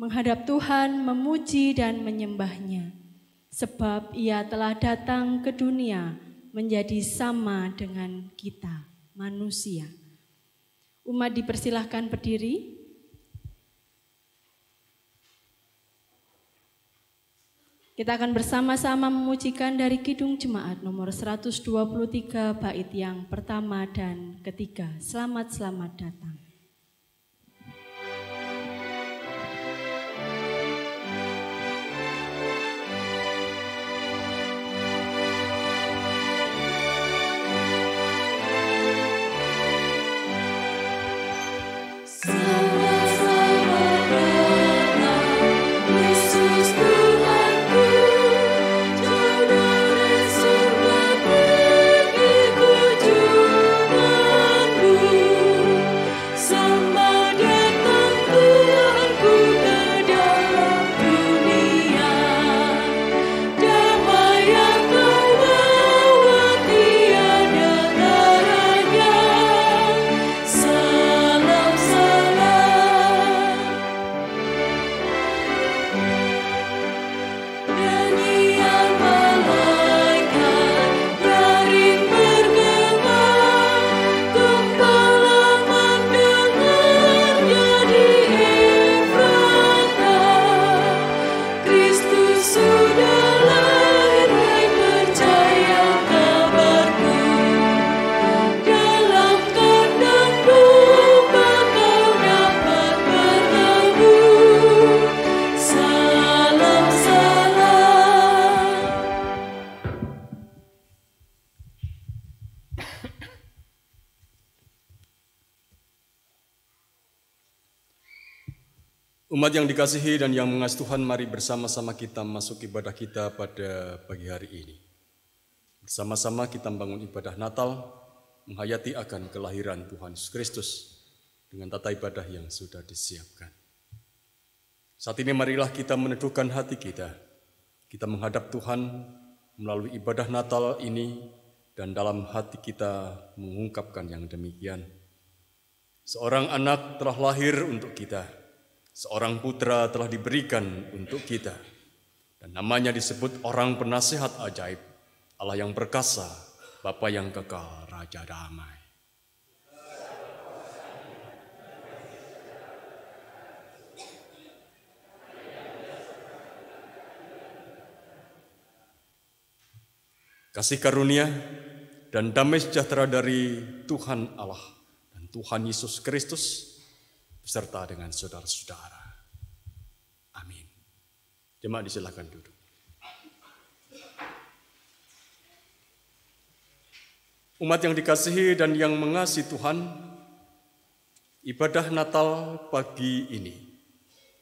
menghadap Tuhan, memuji dan menyembah-Nya. Sebab Ia telah datang ke dunia menjadi sama dengan kita, manusia. Umat dipersilahkan berdiri. Kita akan bersama-sama memujikan dari Kidung Jemaat nomor 123 bait yang pertama dan ketiga. Selamat datang. Umat yang dikasihi dan yang mengasihi Tuhan, mari bersama-sama kita masuk ibadah kita pada pagi hari ini. Bersama-sama kita membangun ibadah Natal, menghayati akan kelahiran Tuhan Yesus Kristus dengan tata ibadah yang sudah disiapkan. Saat ini marilah kita meneduhkan hati kita. Kita menghadap Tuhan melalui ibadah Natal ini dan dalam hati kita mengungkapkan yang demikian. Seorang anak telah lahir untuk kita. Seorang putra telah diberikan untuk kita, dan namanya disebut orang penasihat ajaib, Allah yang perkasa, Bapa yang kekal, Raja damai. Kasih karunia dan damai sejahtera dari Tuhan Allah dan Tuhan Yesus Kristus beserta dengan saudara-saudara. Amin. Jemaat disilakan duduk. Umat yang dikasihi dan yang mengasihi Tuhan, ibadah Natal pagi ini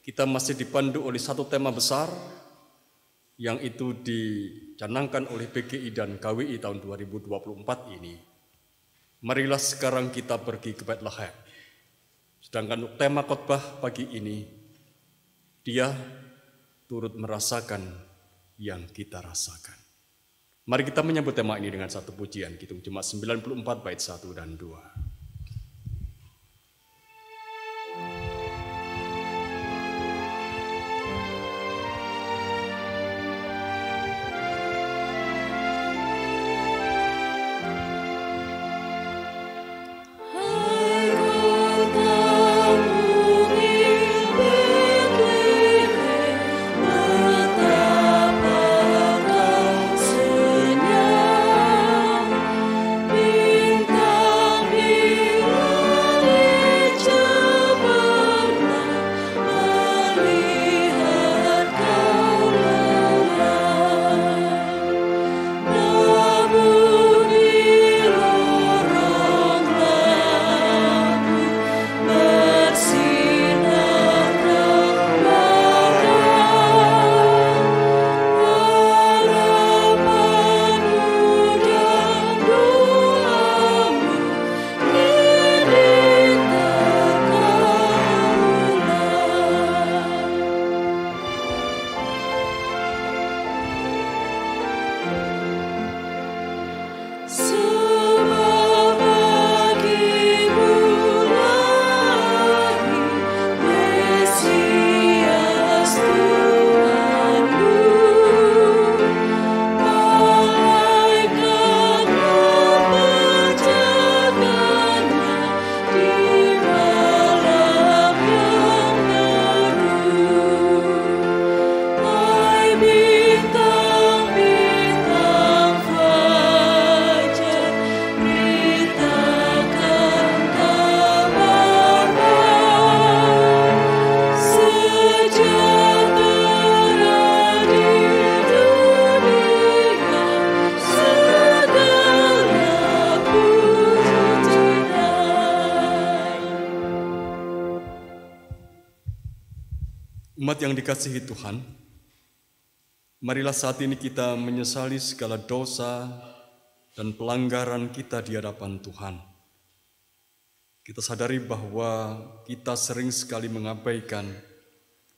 kita masih dipandu oleh satu tema besar yang itu dicanangkan oleh PGI dan KWI tahun 2024 ini. Marilah sekarang kita pergi ke Bethlehem. Sedangkan untuk tema khotbah pagi ini, dia turut merasakan yang kita rasakan. Mari kita menyambut tema ini dengan satu pujian, Kidung Jemaat 94 bait 1 dan 2. Bintang Umat yang dikasihi Tuhan, marilah saat ini kita menyesali segala dosa dan pelanggaran kita di hadapan Tuhan. Kita sadari bahwa kita sering sekali mengabaikan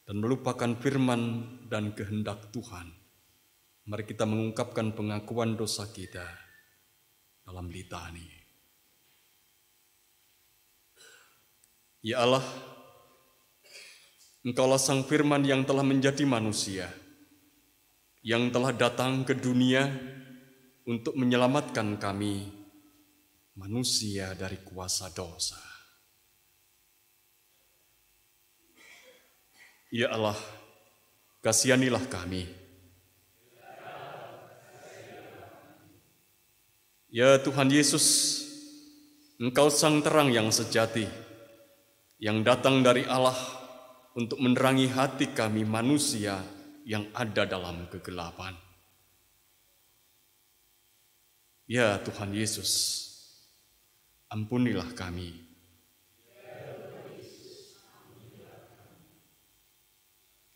dan melupakan firman dan kehendak Tuhan. Mari kita mengungkapkan pengakuan dosa kita dalam litani. Ya Allah, Engkaulah Sang Firman yang telah menjadi manusia, yang telah datang ke dunia untuk menyelamatkan kami, manusia, dari kuasa dosa. Ya Allah, kasihanilah kami. Ya Tuhan Yesus, Engkau Sang Terang yang sejati, yang datang dari Allah untuk menerangi hati kami manusia yang ada dalam kegelapan. Ya Tuhan Yesus, ampunilah kami.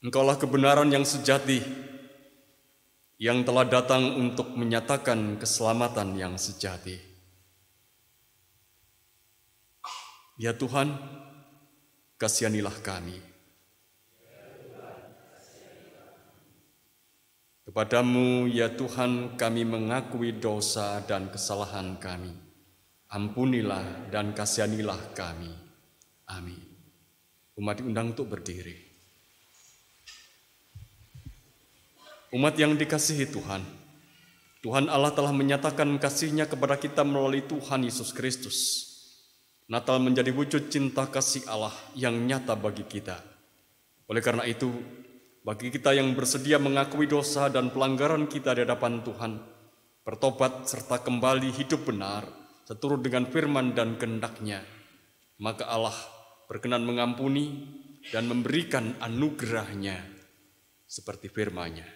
Engkaulah kebenaran yang sejati, yang telah datang untuk menyatakan keselamatan yang sejati. Ya Tuhan, kasihanilah kami. Kepadamu, ya Tuhan, kami mengakui dosa dan kesalahan kami. Ampunilah dan kasihanilah kami. Amin. Umat diundang untuk berdiri. Umat yang dikasihi Tuhan, Tuhan Allah telah menyatakan kasih-Nya kepada kita melalui Tuhan Yesus Kristus. Natal menjadi wujud cinta kasih Allah yang nyata bagi kita. Oleh karena itu, bagi kita yang bersedia mengakui dosa dan pelanggaran kita di hadapan Tuhan, bertobat serta kembali hidup benar, seturut dengan firman dan kehendak-Nya, maka Allah berkenan mengampuni dan memberikan anugerah-Nya seperti firman-Nya.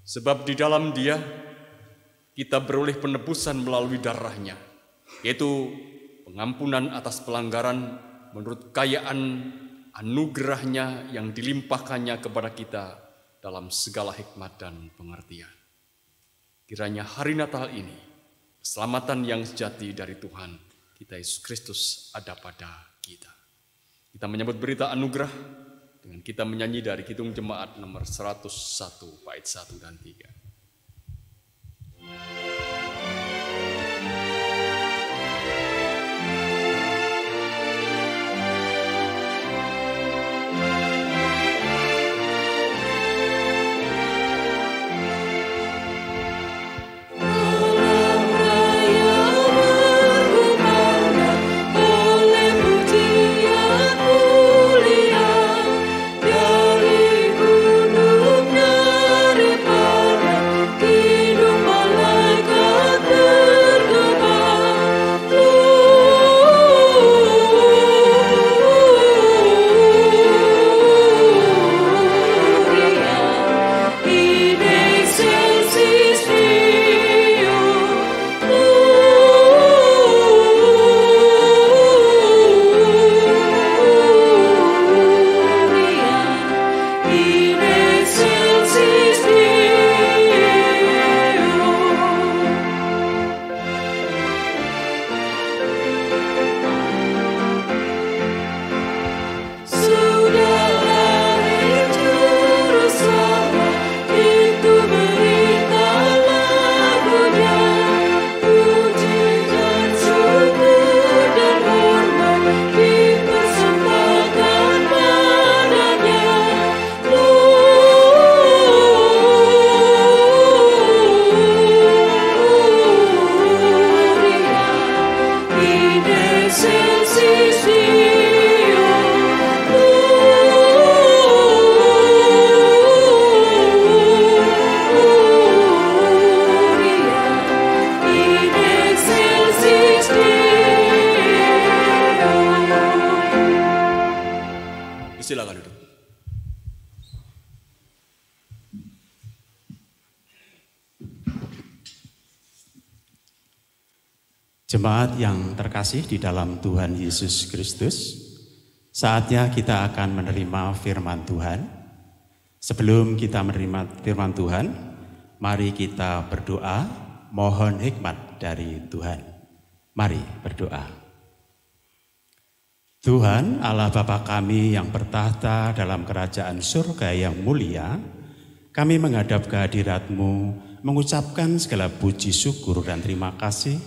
Sebab di dalam Dia kita beroleh penebusan melalui darah-Nya, yaitu pengampunan atas pelanggaran menurut kekayaan anugerah-Nya yang dilimpahkannya kepada kita dalam segala hikmat dan pengertian. Kiranya hari Natal ini, keselamatan yang sejati dari Tuhan kita Yesus Kristus ada pada kita. Kita menyambut berita anugerah dengan kita menyanyi dari Kidung Jemaat nomor 101, bait 1 dan 3. Silakan duduk. Jemaat yang terkasih di dalam Tuhan Yesus Kristus, Saatnya kita akan menerima firman Tuhan. Sebelum kita menerima firman Tuhan, mari kita berdoa, mohon hikmat dari Tuhan. Mari berdoa. Tuhan Allah Bapa kami yang bertahta dalam kerajaan surga yang mulia, kami menghadap kehadirat-Mu, mengucapkan segala puji syukur dan terima kasih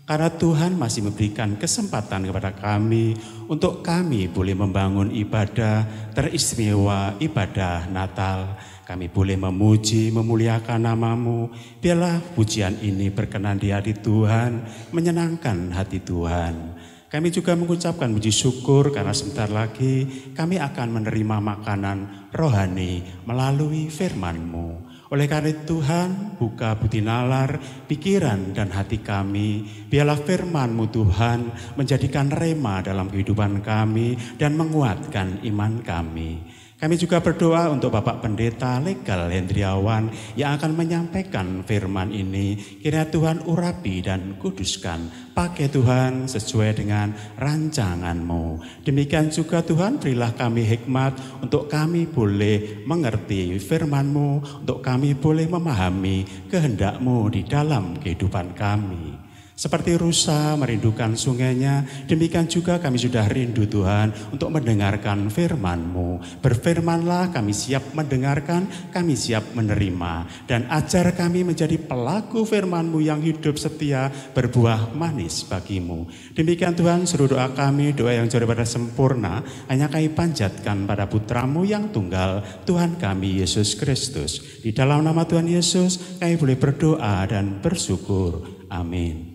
karena Tuhan masih memberikan kesempatan kepada kami untuk kami boleh membangun ibadah teristimewa, ibadah Natal. Kami boleh memuji, memuliakan nama-Mu. Biarlah pujian ini berkenan di hati Tuhan, menyenangkan hati Tuhan. Kami juga mengucapkan puji syukur karena sebentar lagi kami akan menerima makanan rohani melalui firman-Mu. Oleh karena Tuhan, buka budi nalar, pikiran dan hati kami. Biarlah firman-Mu Tuhan menjadikan rema dalam kehidupan kami dan menguatkan iman kami. Kami juga berdoa untuk Bapak Pendeta Legal Hendriawan yang akan menyampaikan firman ini. Kiranya Tuhan urapi dan kuduskan. Pakai Tuhan sesuai dengan rancangan-Mu. Demikian juga Tuhan, berilah kami hikmat untuk kami boleh mengerti firman-Mu, untuk kami boleh memahami kehendak-Mu di dalam kehidupan kami. Seperti rusa merindukan sungainya, demikian juga kami sudah rindu Tuhan untuk mendengarkan firman-Mu. Berfirmanlah, kami siap mendengarkan, kami siap menerima. Dan ajar kami menjadi pelaku firman-Mu yang hidup setia, berbuah manis bagi-Mu. Demikian Tuhan, seluruh doa kami, doa yang jauh daripada sempurna, hanya kami panjatkan pada Putra-Mu yang tunggal, Tuhan kami Yesus Kristus. Di dalam nama Tuhan Yesus, kami boleh berdoa dan bersyukur. Amin.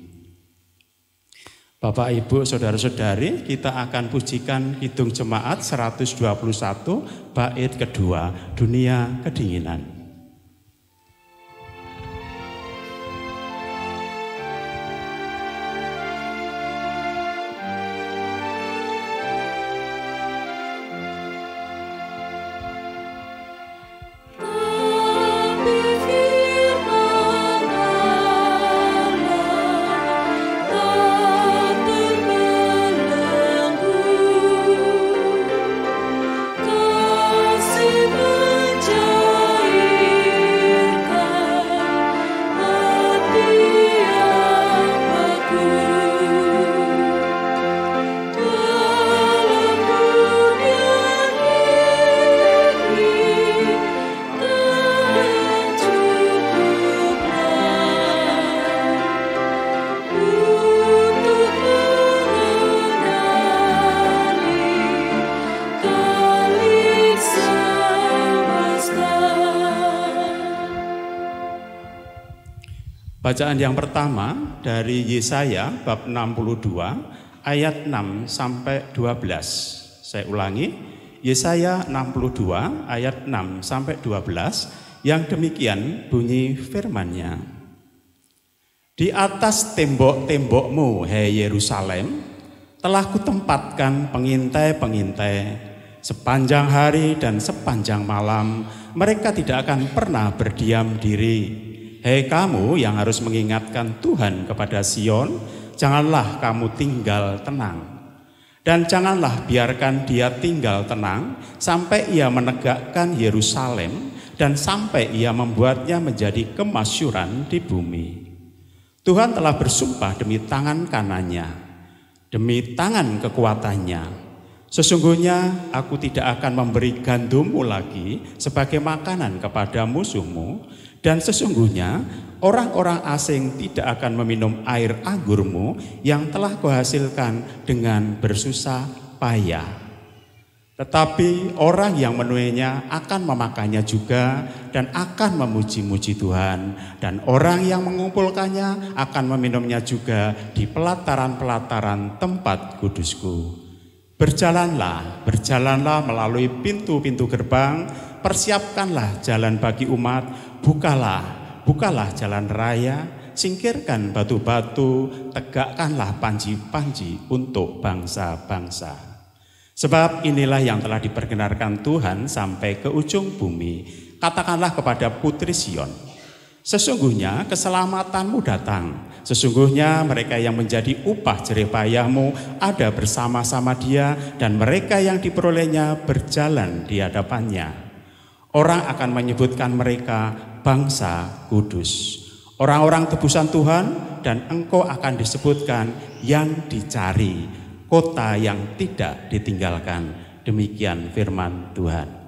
Bapak, Ibu, Saudara-saudari, kita akan pujikan Kidung Jemaat 121, bait kedua, Dunia Kedinginan. Bacaan yang pertama dari Yesaya bab 62 ayat 6 sampai 12. Saya ulangi, Yesaya 62 ayat 6 sampai 12 yang demikian bunyi firman-Nya. Di atas tembok-tembokmu, hai Yerusalem, telah kutempatkan pengintai-pengintai. Sepanjang hari dan sepanjang malam mereka tidak akan pernah berdiam diri. Hei kamu yang harus mengingatkan Tuhan kepada Sion, janganlah kamu tinggal tenang. Dan janganlah biarkan dia tinggal tenang sampai ia menegakkan Yerusalem dan sampai ia membuatnya menjadi kemasyhuran di bumi. Tuhan telah bersumpah demi tangan kanannya, demi tangan kekuatannya. Sesungguhnya aku tidak akan memberi gandummu lagi sebagai makanan kepada musuhmu, dan sesungguhnya orang-orang asing tidak akan meminum air anggurmu yang telah kuhasilkan dengan bersusah payah. Tetapi orang yang menuainya akan memakannya juga dan akan memuji-muji Tuhan. Dan orang yang mengumpulkannya akan meminumnya juga di pelataran-pelataran tempat kudusku. Berjalanlah melalui pintu-pintu gerbang, persiapkanlah jalan bagi umat, bukalah jalan raya, singkirkan batu-batu, tegakkanlah panji-panji untuk bangsa-bangsa. Sebab inilah yang telah diperkenankan Tuhan sampai ke ujung bumi. Katakanlah kepada Putri Sion, Sesungguhnya keselamatanmu datang. Sesungguhnya mereka yang menjadi upah jerih payahmu ada bersama-sama Dia, dan mereka yang diperolehnya berjalan di hadapannya. Orang akan menyebutkan mereka bangsa kudus, orang-orang tebusan Tuhan, dan engkau akan disebutkan yang dicari, kota yang tidak ditinggalkan. Demikian firman Tuhan.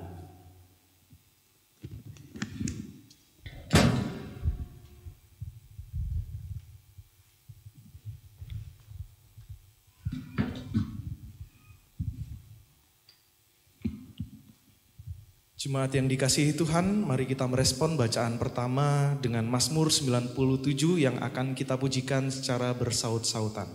Jemaat yang dikasihi Tuhan, mari kita merespon bacaan pertama dengan Mazmur 97 yang akan kita pujikan secara bersaut-sautan.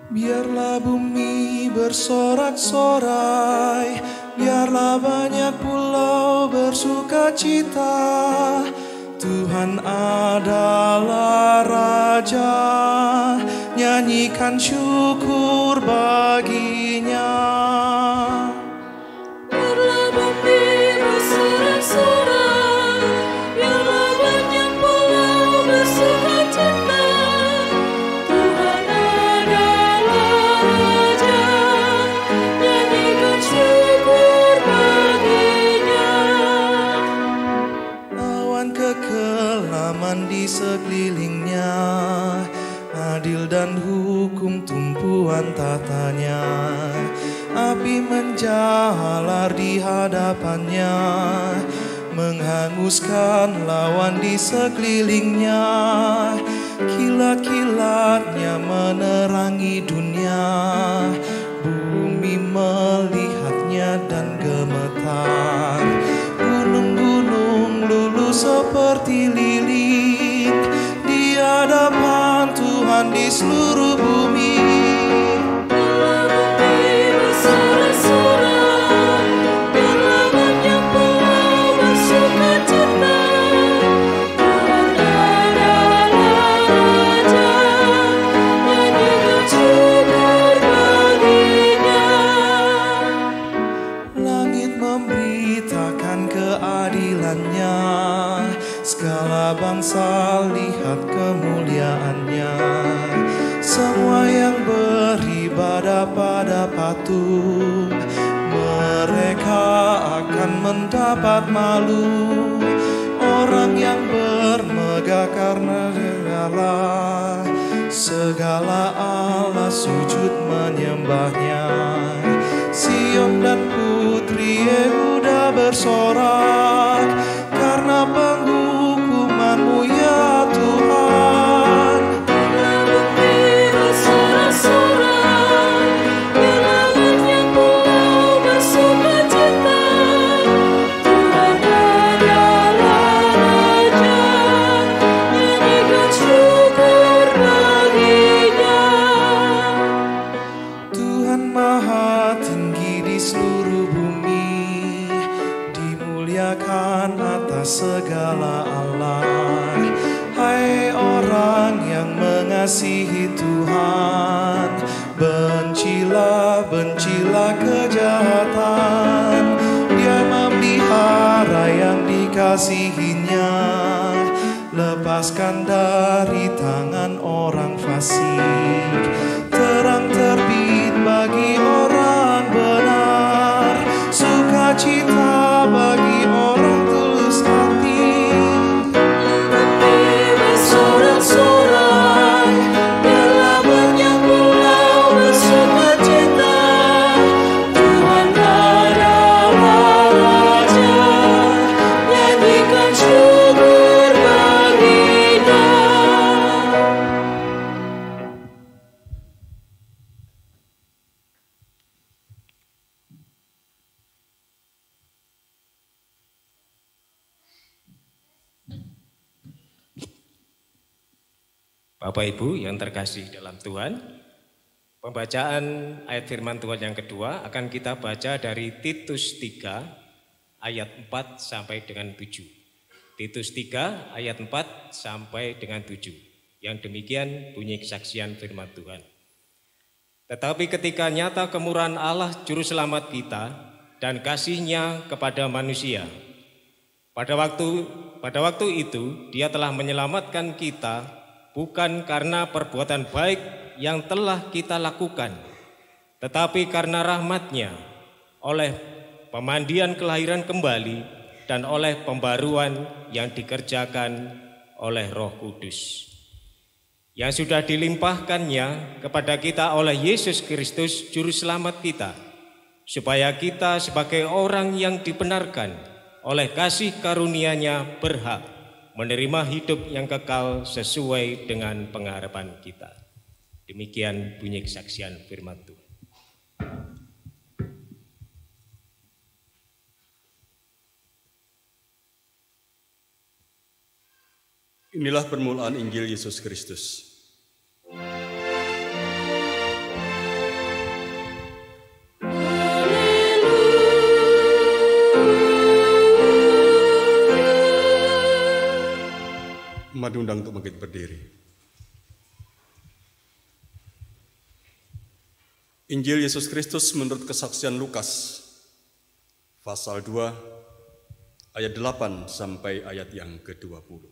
Biarlah bumi bersorak-sorai, biarlah banyak pulau bersuka cita. Tuhan adalah Raja, nyanyikan syukur baginya. Biarlah bumi bersorak-sorai, biarlah banyak pulau bersuka cita. Di sekelilingnya, adil dan hukum tumpuan tatanya. Api menjalar di hadapannya, menghanguskan lawan di sekelilingnya. Kilat-kilatnya menerangi dunia, bumi melihatnya dan gemetar. Gunung-gunung luluh seperti lilin di hadapan Tuhan di seluruh bumi. Biarlah bumi bersorak-sorai, biarlah banyak pulau bersuka cita. Tuhan adalah Raja, nyanyikan syukur baginya. Langit memberitakan keadilannya, segala bangsa lihat kemuliaannya. Semua yang beribadah pada patung, mereka akan mendapat malu. Orang yang bermegah karena Allah, segala Allah sujud menyembahnya. Sion dan putri Yehuda bersorak karena penghukuman-Mu ya Tuhan. Biarlah bumi bersorak-sorai, biarlah banyak pulau bersuka cita. Tuhan adalah Raja, nyanyikan syukur baginya. Tuhan maha tinggi di seluruh bumi, dimuliakan atas segala Allah. Hai orang yang mengasihi Tuhan, bencilah, bencilah kejahatan. Dia memelihara yang dikasihinya, lepaskan dari tangan orang fasik. Terang terbit bagi orang benar, sukacita bagi orang tulus hati. Bumi bersorak-sorai, biarlah banyak pulau bersuka cita. Tuhan adalah Raja, nyanyikan syukur baginya. Bapak Ibu yang terkasih dalam Tuhan, pembacaan ayat firman Tuhan yang kedua akan kita baca dari Titus 3 ayat 4 sampai dengan 7. Titus 3 ayat 4 sampai dengan 7. Yang demikian bunyi kesaksian firman Tuhan. Tetapi ketika nyata kemurahan Allah Juru Selamat kita dan kasih-Nya kepada manusia, pada waktu itu Dia telah menyelamatkan kita bukan karena perbuatan baik yang telah kita lakukan, tetapi karena rahmat-Nya, oleh pemandian kelahiran kembali dan oleh pembaruan yang dikerjakan oleh Roh Kudus, yang sudah dilimpahkannya kepada kita oleh Yesus Kristus Juru Selamat kita, supaya kita sebagai orang yang dibenarkan oleh kasih karunia-Nya berhak menerima hidup yang kekal sesuai dengan pengharapan kita. Demikian bunyi kesaksian firman Tuhan. Inilah permulaan Injil Yesus Kristus. Umat diundang untuk bangkit berdiri. Injil Yesus Kristus menurut kesaksian Lukas, pasal 2, ayat 8 sampai ayat yang ke-20.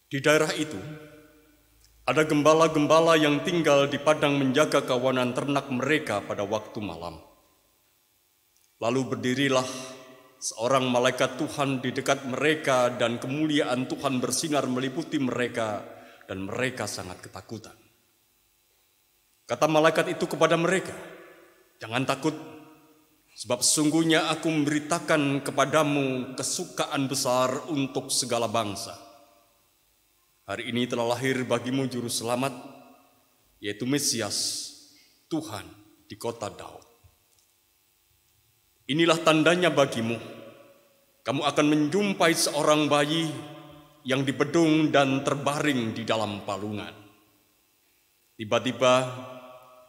Di daerah itu, ada gembala-gembala yang tinggal di padang menjaga kawanan ternak mereka pada waktu malam. Lalu berdirilah seorang malaikat Tuhan di dekat mereka dan kemuliaan Tuhan bersinar meliputi mereka dan mereka sangat ketakutan. Kata malaikat itu kepada mereka, "Jangan takut, sebab sesungguhnya aku memberitakan kepadamu kesukaan besar untuk segala bangsa. Hari ini telah lahir bagimu Juru Selamat, yaitu Mesias, Tuhan di kota Daud. Inilah tandanya bagimu, kamu akan menjumpai seorang bayi yang dibedung dan terbaring di dalam palungan." Tiba-tiba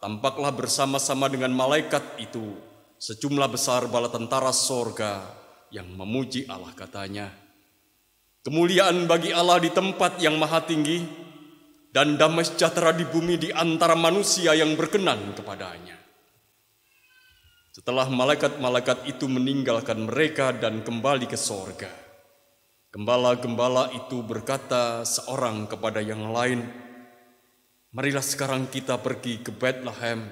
tampaklah bersama-sama dengan malaikat itu sejumlah besar bala tentara sorga yang memuji Allah, katanya, "Kemuliaan bagi Allah di tempat yang maha tinggi, dan damai sejahtera di bumi di antara manusia yang berkenan kepadanya." Setelah malaikat-malaikat itu meninggalkan mereka dan kembali ke sorga, gembala-gembala itu berkata seorang kepada yang lain, "Marilah sekarang kita pergi ke Bethlehem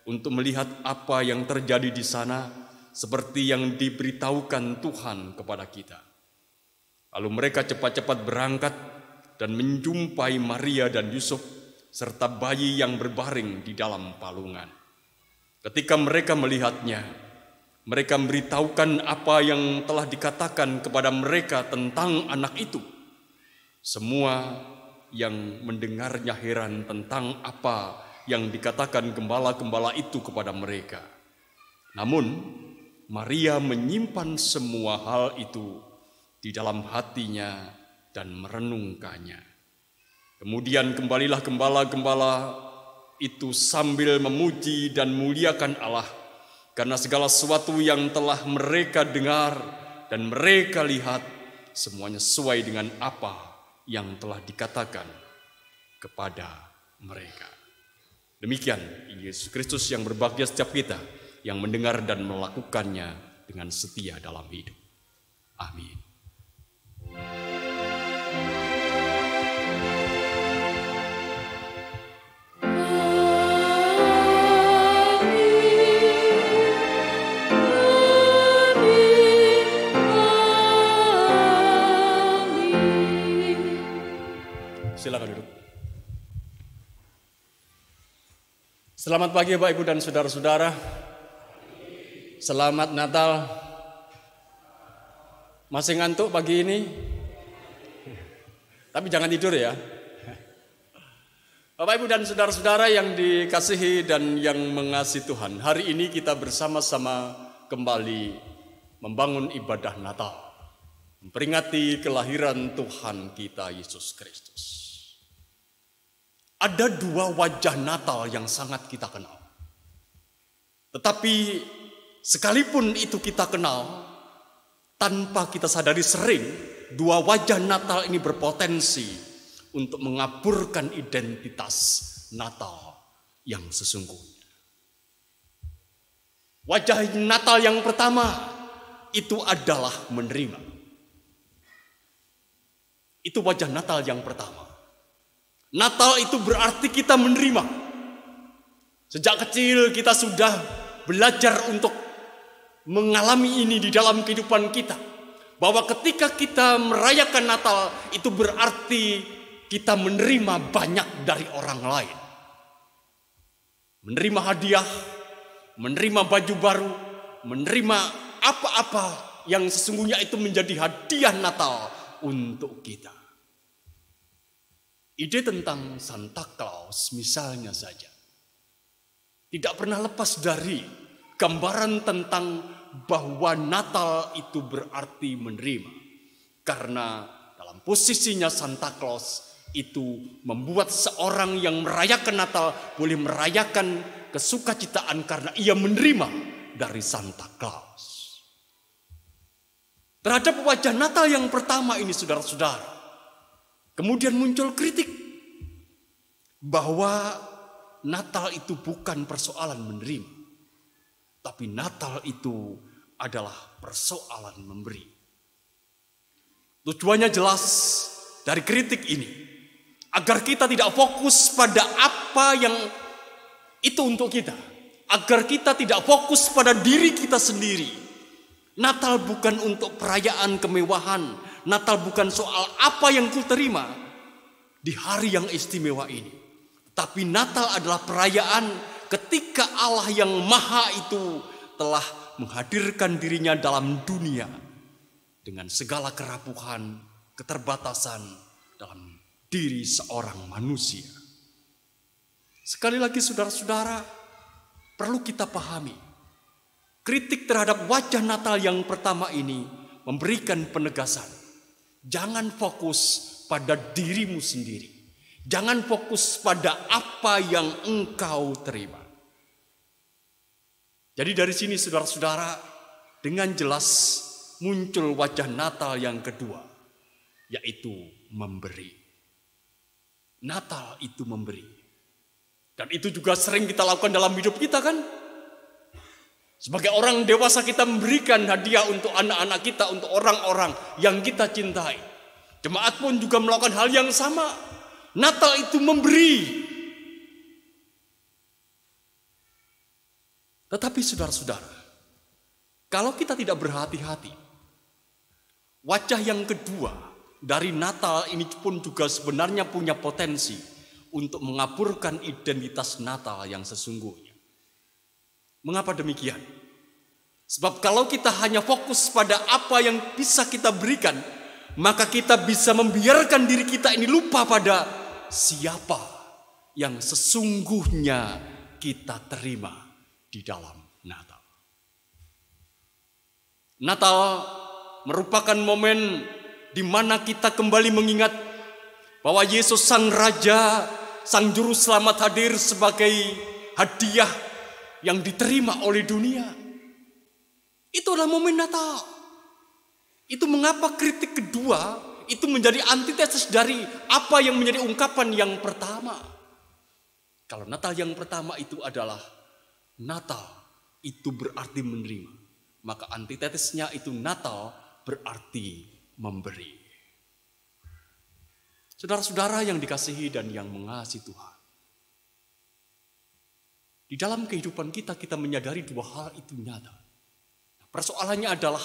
untuk melihat apa yang terjadi di sana, seperti yang diberitahukan Tuhan kepada kita." Lalu mereka cepat-cepat berangkat dan menjumpai Maria dan Yusuf serta bayi yang berbaring di dalam palungan. Ketika mereka melihatnya, mereka memberitahukan apa yang telah dikatakan kepada mereka tentang anak itu. Semua yang mendengarnya heran tentang apa yang dikatakan gembala-gembala itu kepada mereka. Namun, Maria menyimpan semua hal itu di dalam hatinya dan merenungkannya. Kemudian kembalilah gembala-gembala itu sambil memuji dan muliakan Allah karena segala sesuatu yang telah mereka dengar dan mereka lihat semuanya sesuai dengan apa yang telah dikatakan kepada mereka. Demikian Yesus Kristus yang berbahagia setiap kita yang mendengar dan melakukannya dengan setia dalam hidup. Amin. Silakan duduk. Selamat pagi Bapak Ibu dan saudara-saudara. Selamat Natal. Masih ngantuk pagi ini? Tapi jangan tidur ya. Bapak Ibu dan saudara-saudara yang dikasihi dan yang mengasihi Tuhan, hari ini kita bersama-sama kembali membangun ibadah Natal, memperingati kelahiran Tuhan kita Yesus Kristus. Ada dua wajah Natal yang sangat kita kenal. Tetapi sekalipun itu kita kenal, tanpa kita sadari sering, dua wajah Natal ini berpotensi untuk mengaburkan identitas Natal yang sesungguhnya. Wajah Natal yang pertama itu adalah menerima. Itu wajah Natal yang pertama. Natal itu berarti kita menerima. Sejak kecil kita sudah belajar untuk mengalami ini di dalam kehidupan kita. Bahwa ketika kita merayakan Natal itu berarti kita menerima banyak dari orang lain. Menerima hadiah, menerima baju baru, menerima apa-apa yang sesungguhnya itu menjadi hadiah Natal untuk kita. Ide tentang Santa Claus misalnya saja tidak pernah lepas dari gambaran tentang bahwa Natal itu berarti menerima. Karena dalam posisinya Santa Claus itu membuat seorang yang merayakan Natal boleh merayakan kesukacitaan karena ia menerima dari Santa Claus. Terhadap wajah Natal yang pertama ini saudara-saudara, kemudian muncul kritik bahwa Natal itu bukan persoalan menerima, tapi Natal itu adalah persoalan memberi. Tujuannya jelas dari kritik ini, agar kita tidak fokus pada apa yang itu untuk kita. Agar kita tidak fokus pada diri kita sendiri. Natal bukan untuk perayaan kemewahan. Natal bukan soal apa yang ku terima di hari yang istimewa ini. Tapi Natal adalah perayaan ketika Allah yang maha itu telah menghadirkan dirinya dalam dunia dengan segala kerapuhan, keterbatasan dalam diri seorang manusia. Sekali lagi saudara-saudara, perlu kita pahami, kritik terhadap wajah Natal yang pertama ini memberikan penegasan. Jangan fokus pada dirimu sendiri. Jangan fokus pada apa yang engkau terima. Jadi dari sini saudara-saudara, dengan jelas muncul wajah Natal yang kedua, yaitu memberi. Natal itu memberi. Dan itu juga sering kita lakukan dalam hidup kita kan? Sebagai orang dewasa kita memberikan hadiah untuk anak-anak kita, untuk orang-orang yang kita cintai. Jemaat pun juga melakukan hal yang sama. Natal itu memberi. Tetapi saudara-saudara, kalau kita tidak berhati-hati, wajah yang kedua dari Natal ini pun juga sebenarnya punya potensi untuk mengaburkan identitas Natal yang sesungguhnya. Mengapa demikian? Sebab kalau kita hanya fokus pada apa yang bisa kita berikan, maka kita bisa membiarkan diri kita ini lupa pada siapa yang sesungguhnya kita terima di dalam Natal. Natal merupakan momen di mana kita kembali mengingat bahwa Yesus Sang Raja, Sang Juru Selamat hadir sebagai hadiah yang diterima oleh dunia. Itu adalah momen Natal. Itu mengapa kritik kedua itu menjadi antitesis dari apa yang menjadi ungkapan yang pertama. Kalau Natal yang pertama itu adalah Natal itu berarti menerima, maka antitesisnya itu Natal berarti memberi. Saudara-saudara yang dikasihi dan yang mengasihi Tuhan, di dalam kehidupan kita menyadari dua hal itu nyata. Persoalannya adalah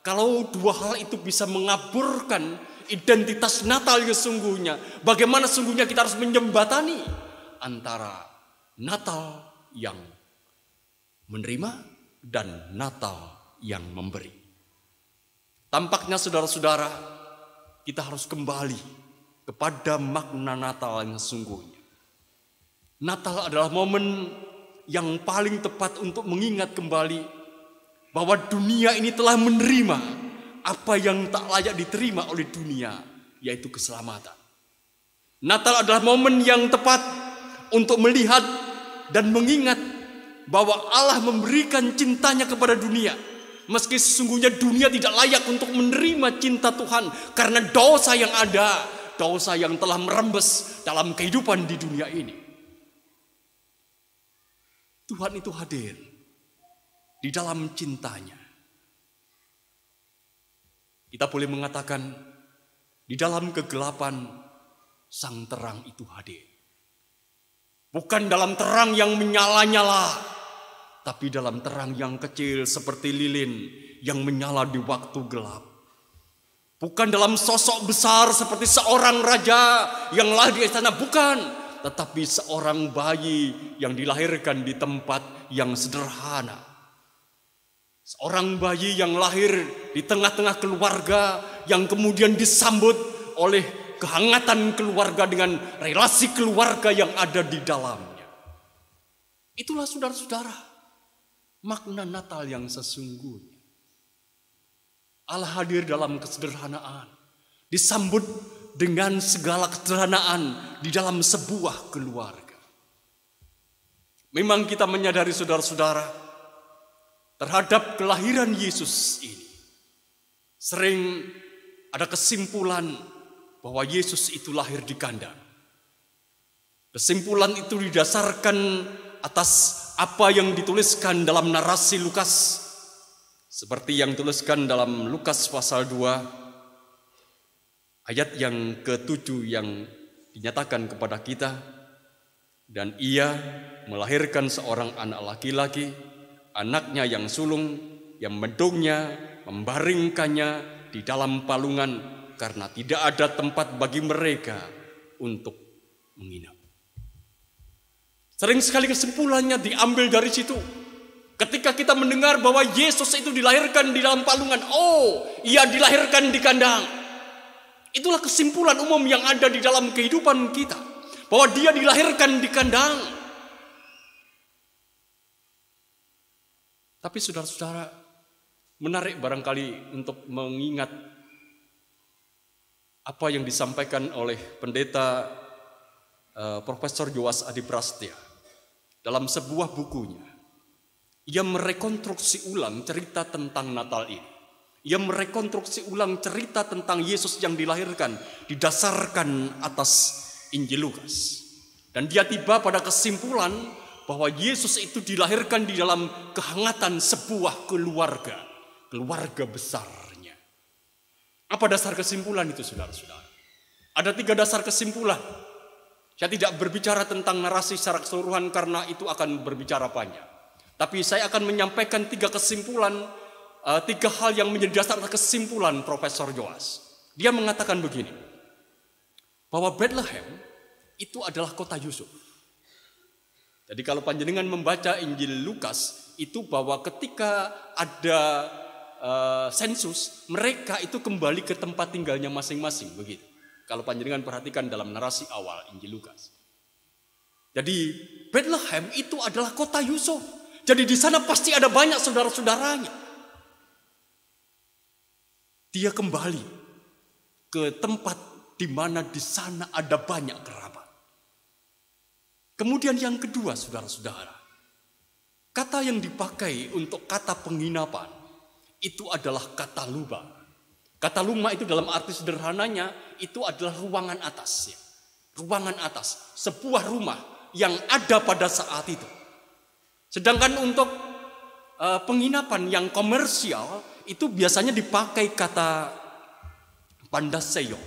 kalau dua hal itu bisa mengaburkan identitas Natal yang sesungguhnya, bagaimana sesungguhnya kita harus menjembatani antara Natal yang menerima dan Natal yang memberi. Tampaknya saudara-saudara, kita harus kembali kepada makna Natal yang sesungguhnya. Natal adalah momen yang paling tepat untuk mengingat kembali bahwa dunia ini telah menerima apa yang tak layak diterima oleh dunia, yaitu keselamatan. Natal adalah momen yang tepat untuk melihat dan mengingat bahwa Allah memberikan cintanya kepada dunia. Meski sesungguhnya dunia tidak layak untuk menerima cinta Tuhan karena dosa yang ada, dosa yang telah merembes dalam kehidupan di dunia ini. Tuhan itu hadir di dalam cintanya. Kita boleh mengatakan di dalam kegelapan sang terang itu hadir. Bukan dalam terang yang menyala-nyala, tapi dalam terang yang kecil seperti lilin yang menyala di waktu gelap. Bukan dalam sosok besar seperti seorang raja yang lahir di istana, bukan. Tetapi seorang bayi yang dilahirkan di tempat yang sederhana. Seorang bayi yang lahir di tengah-tengah keluarga yang kemudian disambut oleh kehangatan keluarga dengan relasi keluarga yang ada di dalamnya. Itulah saudara-saudara makna Natal yang sesungguhnya. Allah hadir dalam kesederhanaan, disambut dengan segala kesederhanaan di dalam sebuah keluarga. Memang kita menyadari saudara-saudara, terhadap kelahiran Yesus ini sering ada kesimpulan bahwa Yesus itu lahir di kandang. Kesimpulan itu didasarkan atas apa yang dituliskan dalam narasi Lukas. Seperti yang dituliskan dalam Lukas pasal 2 ayat yang ke-7 yang dinyatakan kepada kita. Dan ia melahirkan seorang anak laki-laki, anaknya yang sulung, yang mendongnya, membaringkannya di dalam palungan karena tidak ada tempat bagi mereka untuk menginap. Sering sekali kesimpulannya diambil dari situ. Ketika kita mendengar bahwa Yesus itu dilahirkan di dalam palungan, oh, ia dilahirkan di kandang. Itulah kesimpulan umum yang ada di dalam kehidupan kita, bahwa dia dilahirkan di kandang. Tapi saudara-saudara, menarik barangkali untuk mengingat apa yang disampaikan oleh pendeta Profesor Yowas Adiprastya. Dalam sebuah bukunya, ia merekonstruksi ulang cerita tentang Natal ini. Ia merekonstruksi ulang cerita tentang Yesus yang dilahirkan didasarkan atas Injil Lukas. Dan dia tiba pada kesimpulan bahwa Yesus itu dilahirkan di dalam kehangatan sebuah keluarga, keluarga besarnya. Apa dasar kesimpulan itu, saudara-saudara? Ada 3 dasar kesimpulan. Saya tidak berbicara tentang narasi secara keseluruhan karena itu akan berbicara panjang. Tapi saya akan menyampaikan 3 kesimpulan, 3 hal yang menjadi dasar kesimpulan Profesor Yowas. Dia mengatakan begini, bahwa Bethlehem itu adalah kota Yusuf. Jadi kalau panjenengan membaca Injil Lukas, itu bahwa ketika ada sensus, mereka itu kembali ke tempat tinggalnya masing-masing, begitu. Kalau panjenengan perhatikan dalam narasi awal Injil Lukas. Jadi Bethlehem itu adalah kota Yusuf. Jadi di sana pasti ada banyak saudara-saudaranya. Dia kembali ke tempat di mana di sana ada banyak kerabat. Kemudian yang kedua, saudara-saudara, kata yang dipakai untuk kata penginapan itu adalah kata lubang. Kata luma itu dalam arti sederhananya itu adalah ruangan atas. Ya. Ruangan atas, sebuah rumah yang ada pada saat itu. Sedangkan untuk penginapan yang komersial itu biasanya dipakai kata pandaseo.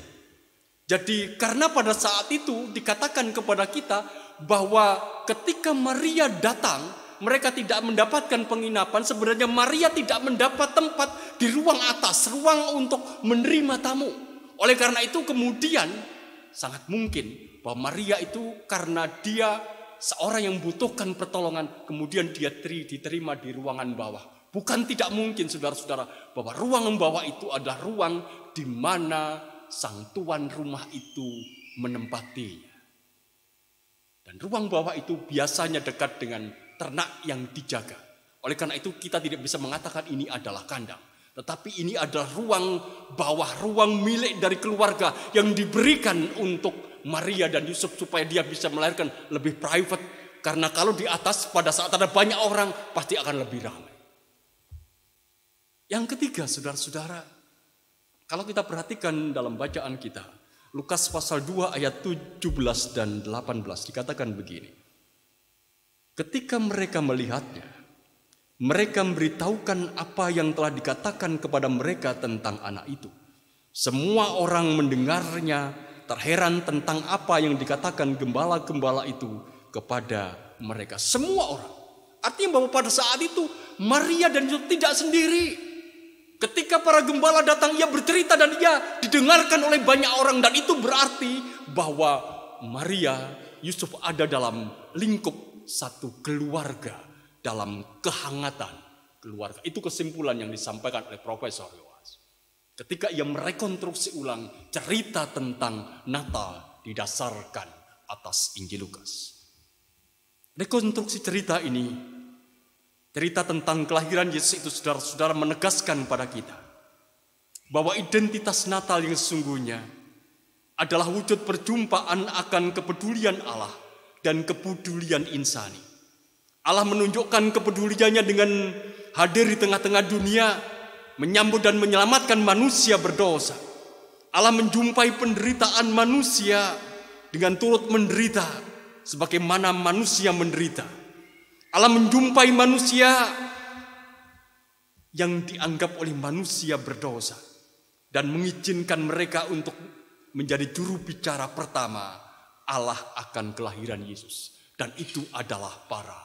Jadi karena pada saat itu dikatakan kepada kita bahwa ketika Maria datang, mereka tidak mendapatkan penginapan. Sebenarnya Maria tidak mendapat tempat di ruang atas, ruang untuk menerima tamu. Oleh karena itu kemudian sangat mungkin bahwa Maria itu karena dia seorang yang membutuhkan pertolongan, kemudian dia diterima di ruangan bawah. Bukan tidak mungkin saudara-saudara bahwa ruangan bawah itu adalah ruang di mana sang tuan rumah itu menempatinya. Dan ruang bawah itu biasanya dekat dengan ternak yang dijaga. Oleh karena itu kita tidak bisa mengatakan ini adalah kandang. Tetapi ini adalah ruang bawah, ruang milik dari keluarga yang diberikan untuk Maria dan Yusuf supaya dia bisa melahirkan lebih private Karena kalau di atas pada saat ada banyak orang pasti akan lebih ramai. Yang ketiga, saudara-saudara, kalau kita perhatikan dalam bacaan kita, Lukas pasal 2 ayat 17 dan 18 dikatakan begini. Ketika mereka melihatnya, mereka memberitahukan apa yang telah dikatakan kepada mereka tentang anak itu. Semua orang mendengarnya terheran tentang apa yang dikatakan gembala-gembala itu kepada mereka. Semua orang. Artinya bahwa pada saat itu Maria dan Yusuf tidak sendiri. Ketika para gembala datang, ia bercerita dan ia didengarkan oleh banyak orang. Dan itu berarti bahwa Maria, Yusuf ada dalam lingkup satu keluarga, dalam kehangatan keluarga. Itu kesimpulan yang disampaikan oleh Profesor Yoas. Ketika ia merekonstruksi ulang cerita tentang Natal didasarkan atas Injil Lukas. Rekonstruksi cerita ini, cerita tentang kelahiran Yesus itu saudara-saudara menegaskan pada kita bahwa identitas Natal yang sesungguhnya adalah wujud perjumpaan akan kepedulian Allah dan kepedulian insani. Allah menunjukkan kepeduliannya dengan hadir di tengah-tengah dunia, menyambut dan menyelamatkan manusia berdosa. Allah menjumpai penderitaan manusia dengan turut menderita sebagaimana manusia menderita. Allah menjumpai manusia yang dianggap oleh manusia berdosa dan mengizinkan mereka untuk menjadi juru bicara pertama Allah akan kelahiran Yesus, dan itu adalah para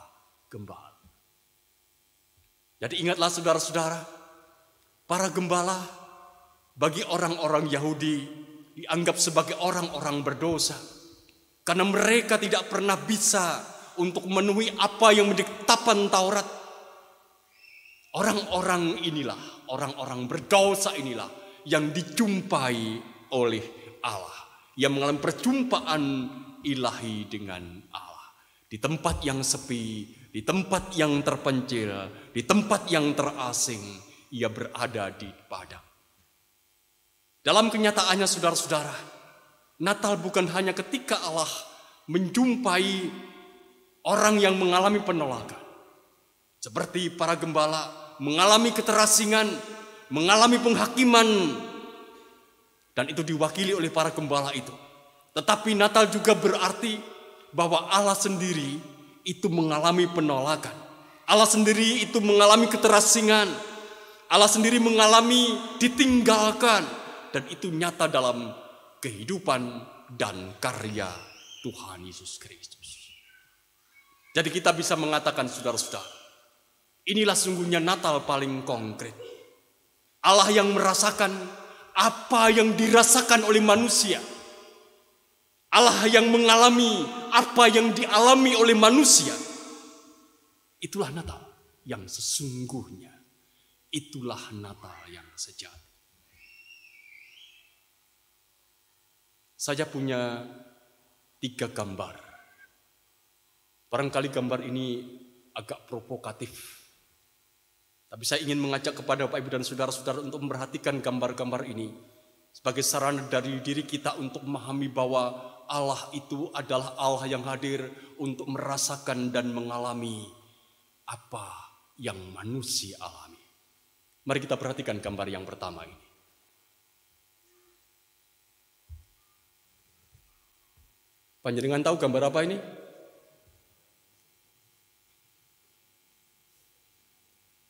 gembala. Jadi ingatlah saudara-saudara, para gembala bagi orang-orang Yahudi dianggap sebagai orang-orang berdosa karena mereka tidak pernah bisa untuk memenuhi apa yang menjadi ketetapan Taurat. Orang-orang inilah, orang-orang berdosa inilah yang dijumpai oleh Allah, yang mengalami perjumpaan ilahi dengan Allah. Di tempat yang sepi, di tempat yang terpencil, di tempat yang terasing, ia berada di padang. Dalam kenyataannya saudara-saudara, Natal bukan hanya ketika Allah menjumpai orang yang mengalami penolakan. Seperti para gembala mengalami keterasingan, mengalami penghakiman, dan itu diwakili oleh para gembala itu. Tetapi Natal juga berarti bahwa Allah sendiri itu mengalami penolakan. Allah sendiri itu mengalami keterasingan. Allah sendiri mengalami ditinggalkan. Dan itu nyata dalam kehidupan dan karya Tuhan Yesus Kristus. Jadi kita bisa mengatakan saudara-saudara, inilah sungguhnya Natal paling konkret. Allah yang merasakan apa yang dirasakan oleh manusia. Allah yang mengalami apa yang dialami oleh manusia. Itulah Natal yang sesungguhnya. Itulah Natal yang sejati. Saya punya 3 gambar. Barangkali gambar ini agak provokatif. Tapi saya ingin mengajak kepada Bapak Ibu dan saudara-saudara untuk memperhatikan gambar-gambar ini sebagai sarana dari diri kita untuk memahami bahwa Allah itu adalah Allah yang hadir untuk merasakan dan mengalami apa yang manusia alami. Mari kita perhatikan gambar yang pertama ini. Panjenengan tahu gambar apa ini?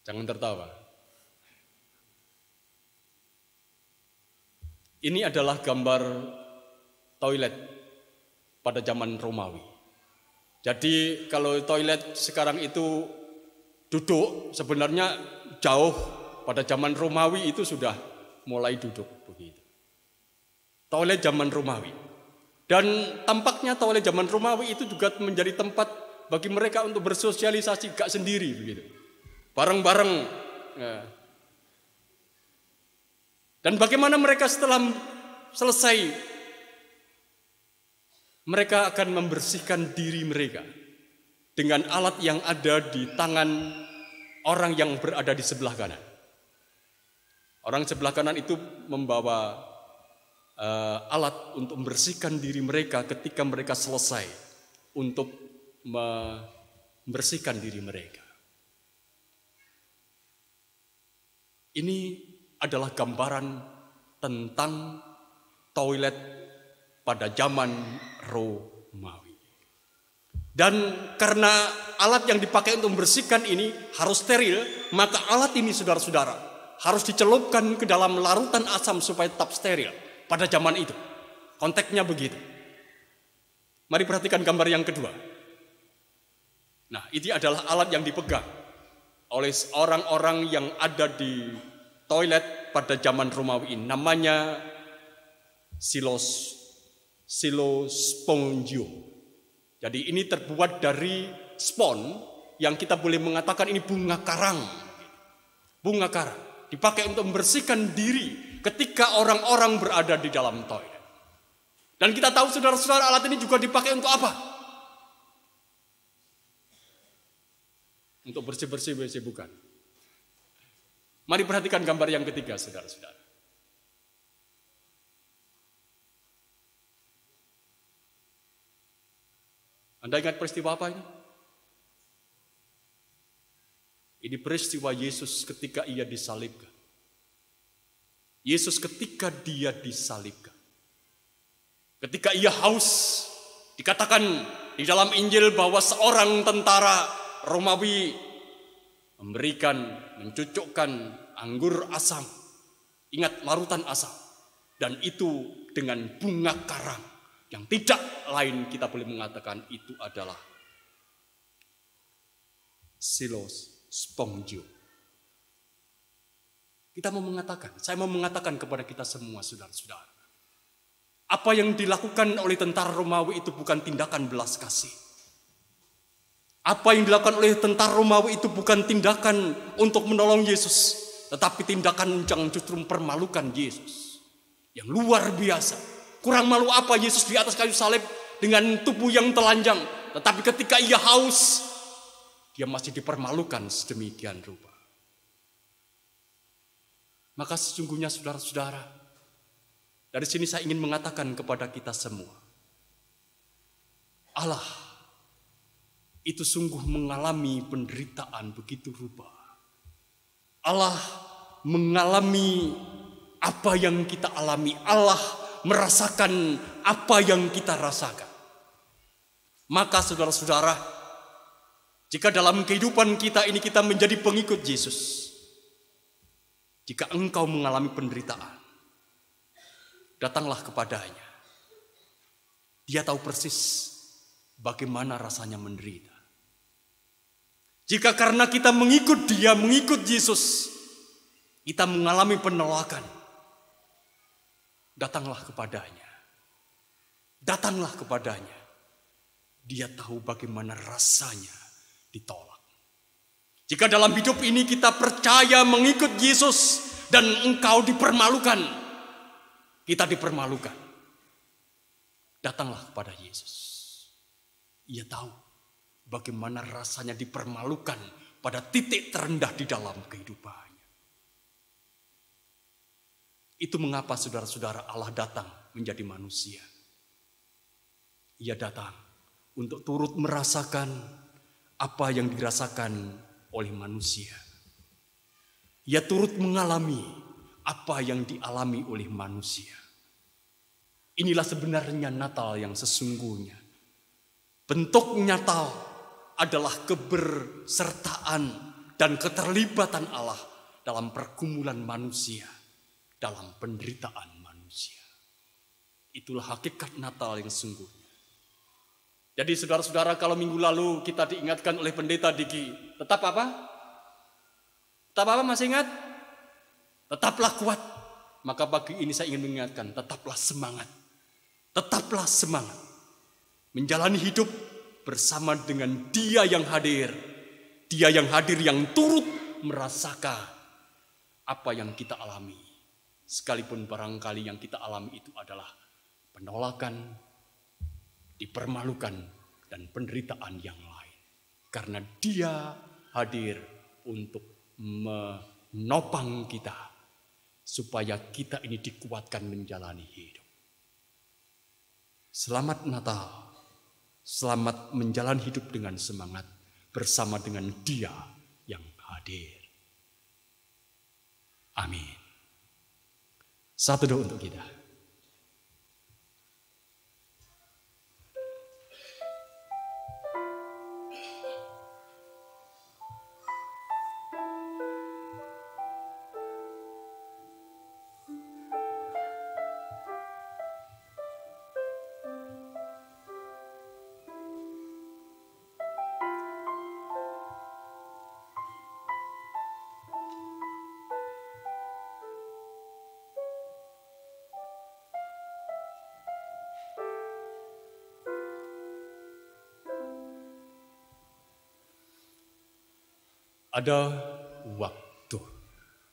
Jangan tertawa. Ini adalah gambar toilet pada zaman Romawi. Jadi kalau toilet sekarang itu duduk, sebenarnya jauh pada zaman Romawi itu sudah mulai duduk begitu. Toilet zaman Romawi. Dan tampaknya toilet zaman Romawi itu juga menjadi tempat bagi mereka untuk bersosialisasi gak sendiri begitu. Bareng-bareng. Ya. Dan bagaimana mereka setelah selesai, mereka akan membersihkan diri mereka dengan alat yang ada di tangan orang yang berada di sebelah kanan. Orang sebelah kanan itu membawa alat untuk membersihkan diri mereka ketika mereka selesai untuk membersihkan diri mereka. Ini adalah gambaran tentang toilet pada zaman Romawi. Dan karena alat yang dipakai untuk membersihkan ini harus steril, maka alat ini saudara-saudara harus dicelupkan ke dalam larutan asam supaya tetap steril pada zaman itu. Konteksnya begitu. Mari perhatikan gambar yang kedua. Nah, ini adalah alat yang dipegang oleh orang-orang yang ada di toilet pada zaman Romawi ini. Namanya silospongio. Jadi ini terbuat dari spon yang kita boleh mengatakan ini bunga karang. Bunga karang dipakai untuk membersihkan diri ketika orang-orang berada di dalam toilet. Dan kita tahu saudara-saudara alat ini juga dipakai untuk apa? Untuk bersih-bersih bukan. Mari perhatikan gambar yang ketiga saudara-saudara. Anda ingat peristiwa apa ini? Ini peristiwa Yesus ketika ia disalibkan. Yesus ketika dia disalibkan. Ketika ia haus, dikatakan di dalam Injil bahwa seorang tentara Romawi mencucukkan anggur asam. Ingat larutan asam. Dan itu dengan bunga karang. Yang tidak lain kita boleh mengatakan itu adalah silospongio. Saya mau mengatakan kepada kita semua saudara-saudara. Apa yang dilakukan oleh tentara Romawi itu bukan tindakan belas kasih. Apa yang dilakukan oleh tentara Romawi itu bukan tindakan untuk menolong Yesus. Tetapi tindakan yang justru mempermalukan Yesus. Yang luar biasa. Kurang malu apa Yesus di atas kayu salib dengan tubuh yang telanjang. Tetapi ketika ia haus, dia masih dipermalukan sedemikian rupa. Maka sesungguhnya saudara-saudara, dari sini saya ingin mengatakan kepada kita semua. Allah itu sungguh mengalami penderitaan begitu rupa. Allah mengalami apa yang kita alami. Allah merasakan apa yang kita rasakan. Maka saudara-saudara, jika dalam kehidupan kita ini kita menjadi pengikut Yesus, jika engkau mengalami penderitaan, datanglah kepadanya. Dia tahu persis bagaimana rasanya menderita. Jika karena kita mengikut dia, mengikut Yesus, kita mengalami penolakan, datanglah kepadanya. Datanglah kepadanya. Dia tahu bagaimana rasanya ditolak. Jika dalam hidup ini kita percaya mengikut Yesus dan engkau dipermalukan, kita dipermalukan, datanglah kepada Yesus. Ia tahu bagaimana rasanya dipermalukan pada titik terendah di dalam kehidupannya. Itu mengapa saudara-saudara Allah datang menjadi manusia. Ia datang untuk turut merasakan apa yang dirasakan oleh manusia. Ia turut mengalami apa yang dialami oleh manusia. Inilah sebenarnya Natal yang sesungguhnya. Bentuk Natal adalah kebersertaan dan keterlibatan Allah dalam pergumulan manusia, dalam penderitaan manusia. Itulah hakikat Natal yang sungguhnya. Jadi saudara-saudara, kalau minggu lalu kita diingatkan oleh pendeta Diki, tetap apa? Tetap apa, masih ingat? Tetaplah kuat. Maka pagi ini saya ingin mengingatkan, tetaplah semangat. Tetaplah semangat. Menjalani hidup bersama dengan Dia yang hadir. Dia yang hadir yang turut merasakan apa yang kita alami. Sekalipun barangkali yang kita alami itu adalah penolakan, dipermalukan, dan penderitaan yang lain. Karena Dia hadir untuk menopang kita, supaya kita ini dikuatkan menjalani hidup. Selamat Natal. Selamat menjalani hidup dengan semangat bersama dengan Dia yang hadir. Amin. Satu doa untuk kita. Ada waktu. Ada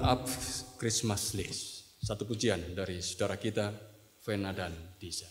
Up Christmas List. Satu pujian dari saudara kita, Vena dan Diza.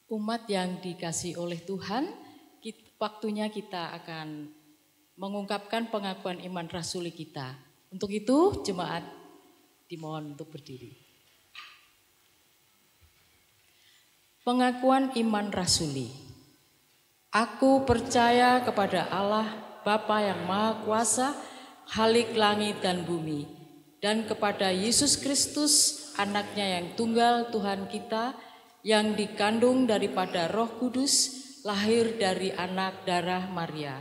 Umat yang dikasihi oleh Tuhan, waktunya kita akan mengungkapkan pengakuan iman rasuli kita. Untuk itu, jemaat dimohon untuk berdiri. Pengakuan iman rasuli. Aku percaya kepada Allah, Bapa yang Maha Kuasa, Khalik langit dan bumi, dan kepada Yesus Kristus, anaknya yang tunggal Tuhan kita, yang dikandung daripada Roh Kudus, lahir dari anak darah Maria,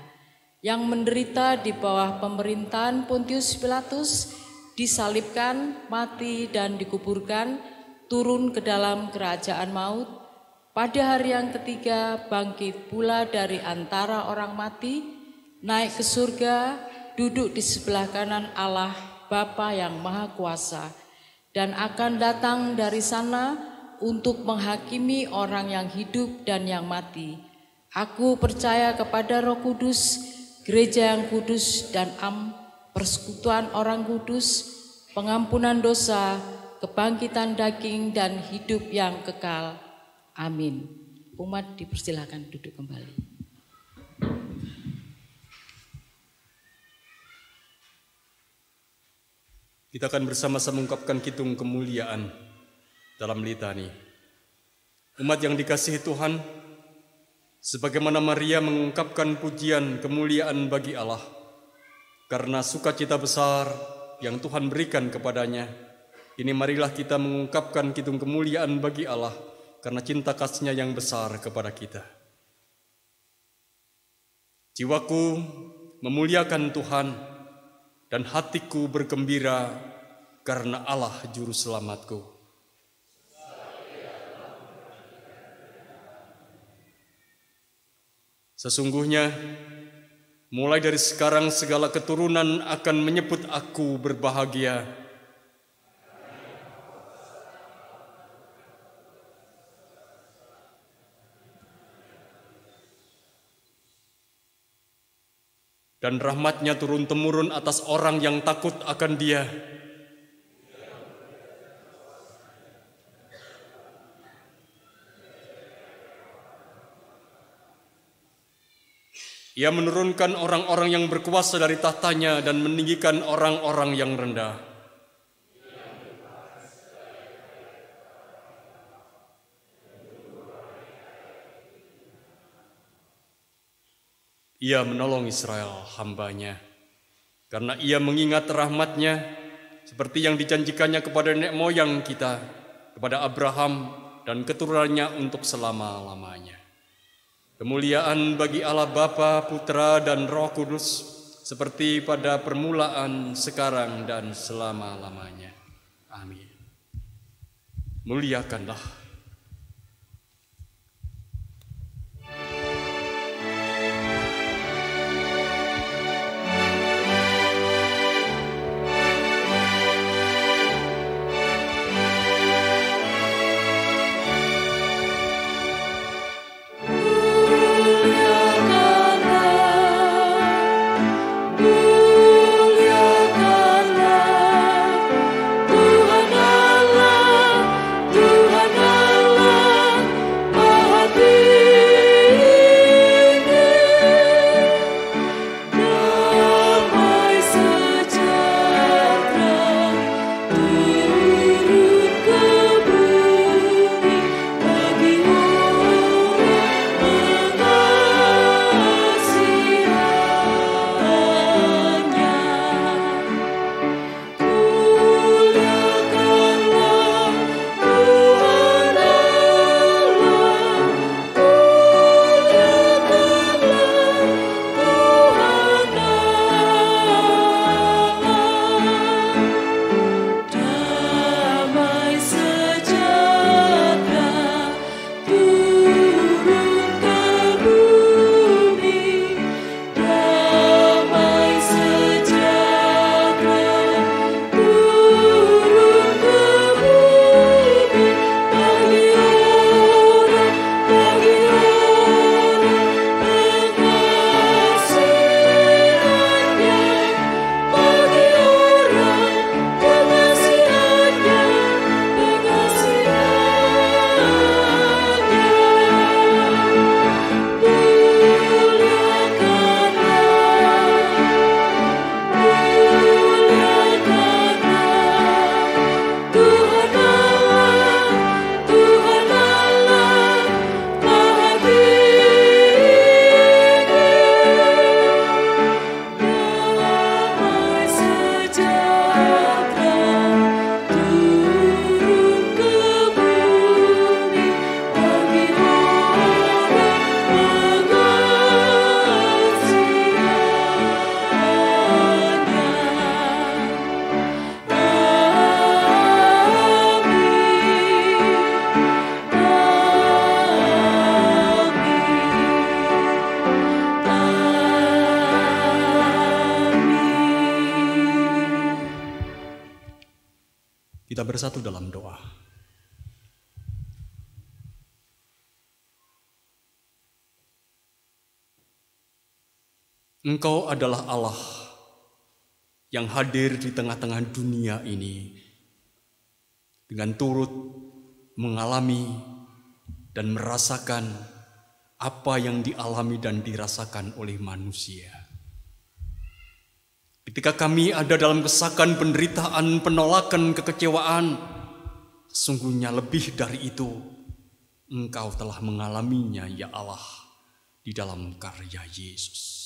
yang menderita di bawah pemerintahan Pontius Pilatus, disalibkan, mati dan dikuburkan, turun ke dalam kerajaan maut, pada hari yang ketiga bangkit pula dari antara orang mati, naik ke surga, duduk di sebelah kanan Allah Bapa yang Maha Kuasa, dan akan datang dari sana untuk menghakimi orang yang hidup dan yang mati. Aku percaya kepada Roh Kudus, gereja yang kudus dan persekutuan orang kudus, pengampunan dosa, kebangkitan daging dan hidup yang kekal. Amin. Umat dipersilakan duduk kembali. Kita akan bersama-sama mengungkapkan kidung kemuliaan dalam litani. Umat yang dikasihi Tuhan, sebagaimana Maria mengungkapkan pujian kemuliaan bagi Allah, karena sukacita besar yang Tuhan berikan kepadanya, ini marilah kita mengungkapkan kidung kemuliaan bagi Allah, karena cinta kasih-Nya yang besar kepada kita. Jiwaku memuliakan Tuhan, dan hatiku bergembira karena Allah Juru Selamatku. Sesungguhnya, mulai dari sekarang segala keturunan akan menyebut aku berbahagia. Dan rahmat-Nya turun-temurun atas orang yang takut akan Dia. Ia menurunkan orang-orang yang berkuasa dari tahtanya dan meninggikan orang-orang yang rendah. Ia menolong Israel hamba-Nya, karena Ia mengingat rahmat-Nya seperti yang dijanjikannya kepada nenek moyang kita, kepada Abraham dan keturunannya untuk selama-lamanya. Kemuliaan bagi Allah Bapa, Putra, dan Roh Kudus, seperti pada permulaan, sekarang, dan selama-lamanya. Amin. Muliakanlah. Tuhan Allah, Tuhan Allah. bersatu dalam doa. Engkau adalah Allah yang hadir di tengah-tengah dunia ini dengan turut mengalami dan merasakan apa yang dialami dan dirasakan oleh manusia. Ketika kami ada dalam kesakan, penderitaan, penolakan, kekecewaan, sesungguhnya lebih dari itu, Engkau telah mengalaminya ya Allah di dalam karya Yesus.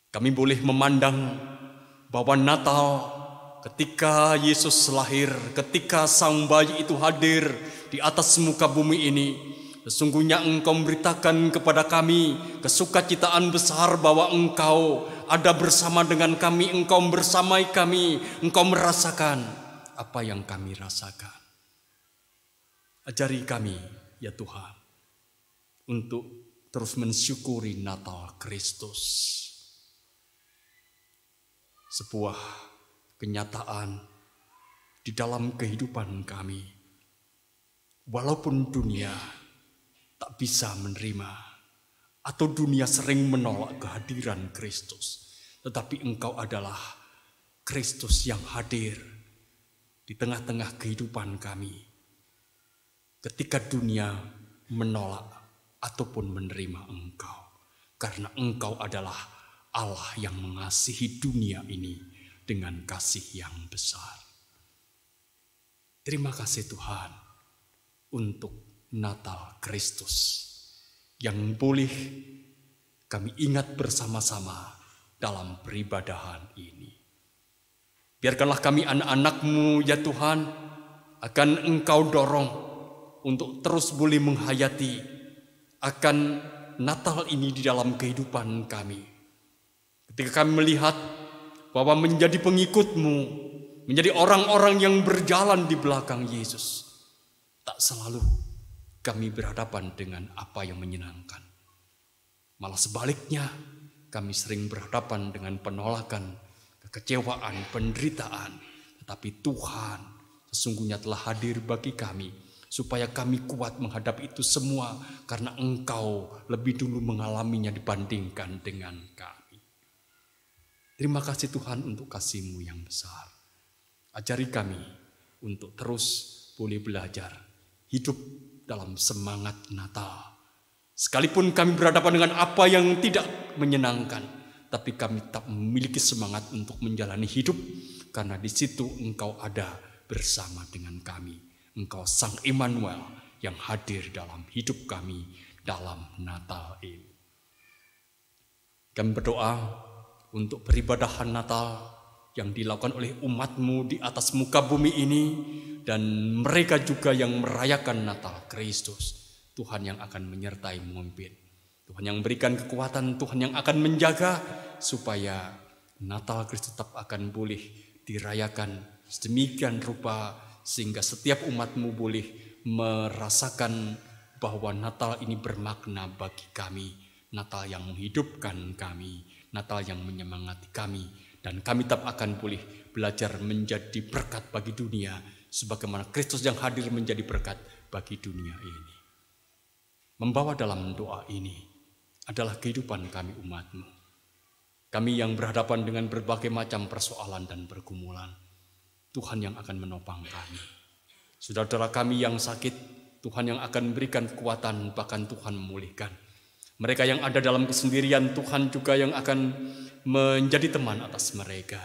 Kami boleh memandang bahwa Natal ketika Yesus lahir, ketika sang bayi itu hadir di atas muka bumi ini, sesungguhnya Engkau memberitakan kepada kami kesukacitaan besar bahwa Engkau ada bersama dengan kami, Engkau bersamai kami, Engkau merasakan apa yang kami rasakan. Ajari kami ya Tuhan untuk terus mensyukuri Natal Kristus. Sebuah kenyataan di dalam kehidupan kami. Walaupun dunia tak bisa menerima atau dunia sering menolak kehadiran Kristus, tetapi Engkau adalah Kristus yang hadir di tengah-tengah kehidupan kami. Ketika dunia menolak ataupun menerima Engkau, karena Engkau adalah Allah yang mengasihi dunia ini dengan kasih yang besar. Terima kasih Tuhan untuk Natal Kristus yang boleh kami ingat bersama-sama dalam peribadahan ini. Biarkanlah kami anak-anak-Mu ya Tuhan, akan Engkau dorong untuk terus boleh menghayati akan Natal ini di dalam kehidupan kami. Ketika kami melihat bahwa menjadi pengikut-Mu, menjadi orang-orang yang berjalan di belakang Yesus, tak selalu kami berhadapan dengan apa yang menyenangkan. Malah sebaliknya, kami sering berhadapan dengan penolakan, kekecewaan, penderitaan. Tetapi Tuhan sesungguhnya telah hadir bagi kami, supaya kami kuat menghadapi itu semua, karena Engkau lebih dulu mengalaminya dibandingkan dengan kami. Terima kasih Tuhan untuk kasih-Mu yang besar. Ajari kami untuk terus boleh belajar hidup dalam semangat Natal. Sekalipun kami berhadapan dengan apa yang tidak menyenangkan, tapi kami tetap memiliki semangat untuk menjalani hidup, karena di situ Engkau ada bersama dengan kami. Engkau Sang Immanuel yang hadir dalam hidup kami dalam Natal ini. Kami berdoa untuk peribadahan Natal yang dilakukan oleh umat-Mu di atas muka bumi ini, dan mereka juga yang merayakan Natal Kristus. Tuhan yang akan menyertai memimpin, Tuhan yang berikan kekuatan, Tuhan yang akan menjaga supaya Natal Kristus tetap akan boleh dirayakan sedemikian rupa, sehingga setiap umat-Mu boleh merasakan bahwa Natal ini bermakna bagi kami, Natal yang menghidupkan kami, Natal yang menyemangati kami, dan kami tetap akan boleh belajar menjadi berkat bagi dunia, sebagaimana Kristus yang hadir menjadi berkat bagi dunia ini. Membawa dalam doa ini adalah kehidupan kami umat-Mu. Kami yang berhadapan dengan berbagai macam persoalan dan pergumulan, Tuhan yang akan menopang kami. Saudara-saudara kami yang sakit, Tuhan yang akan memberikan kekuatan, bahkan Tuhan memulihkan. Mereka yang ada dalam kesendirian, Tuhan juga yang akan menjadi teman atas mereka.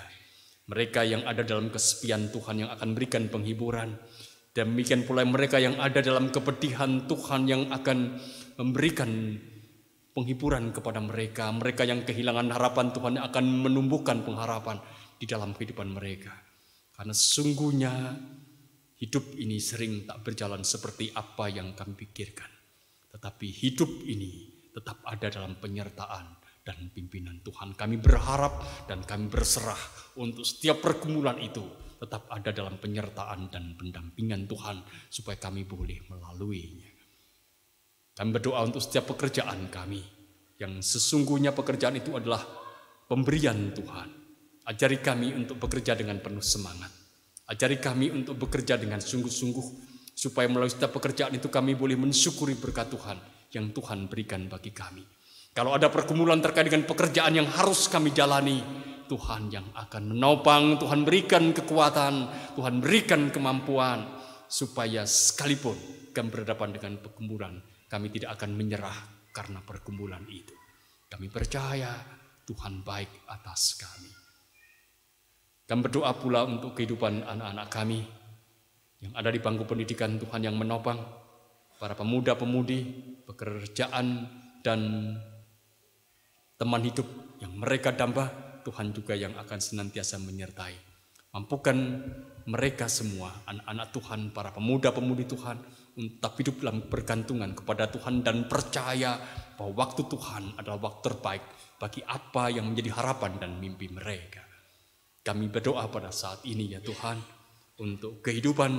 Mereka yang ada dalam kesepian, Tuhan yang akan berikan penghiburan. Demikian pula mereka yang ada dalam kepedihan, Tuhan yang akan memberikan penghiburan kepada mereka. Mereka yang kehilangan harapan, Tuhan yang akan menumbuhkan pengharapan di dalam kehidupan mereka. Karena sesungguhnya hidup ini sering tak berjalan seperti apa yang kami pikirkan. Tetapi hidup ini tetap ada dalam penyertaan dan pimpinan Tuhan. Kami berharap dan kami berserah untuk setiap pergumulan itu tetap ada dalam penyertaan dan pendampingan Tuhan, supaya kami boleh melaluinya. Kami berdoa untuk setiap pekerjaan kami, yang sesungguhnya pekerjaan itu adalah pemberian Tuhan. Ajari kami untuk bekerja dengan penuh semangat. Ajari kami untuk bekerja dengan sungguh-sungguh, supaya melalui setiap pekerjaan itu kami boleh mensyukuri berkat Tuhan yang Tuhan berikan bagi kami. Kalau ada pergumulan terkait dengan pekerjaan yang harus kami jalani, Tuhan yang akan menopang, Tuhan berikan kekuatan, Tuhan berikan kemampuan, supaya sekalipun kami berhadapan dengan pergumulan, kami tidak akan menyerah karena pergumulan itu. Kami percaya Tuhan baik atas kami. Kami berdoa pula untuk kehidupan anak-anak kami yang ada di bangku pendidikan, Tuhan yang menopang, para pemuda-pemudi, pekerjaan dan teman hidup yang mereka damba, Tuhan juga yang akan senantiasa menyertai. Mampukan mereka semua, anak-anak Tuhan, para pemuda-pemudi Tuhan, untuk hidup dalam bergantungan kepada Tuhan dan percaya bahwa waktu Tuhan adalah waktu terbaik bagi apa yang menjadi harapan dan mimpi mereka. Kami berdoa pada saat ini ya Tuhan, untuk kehidupan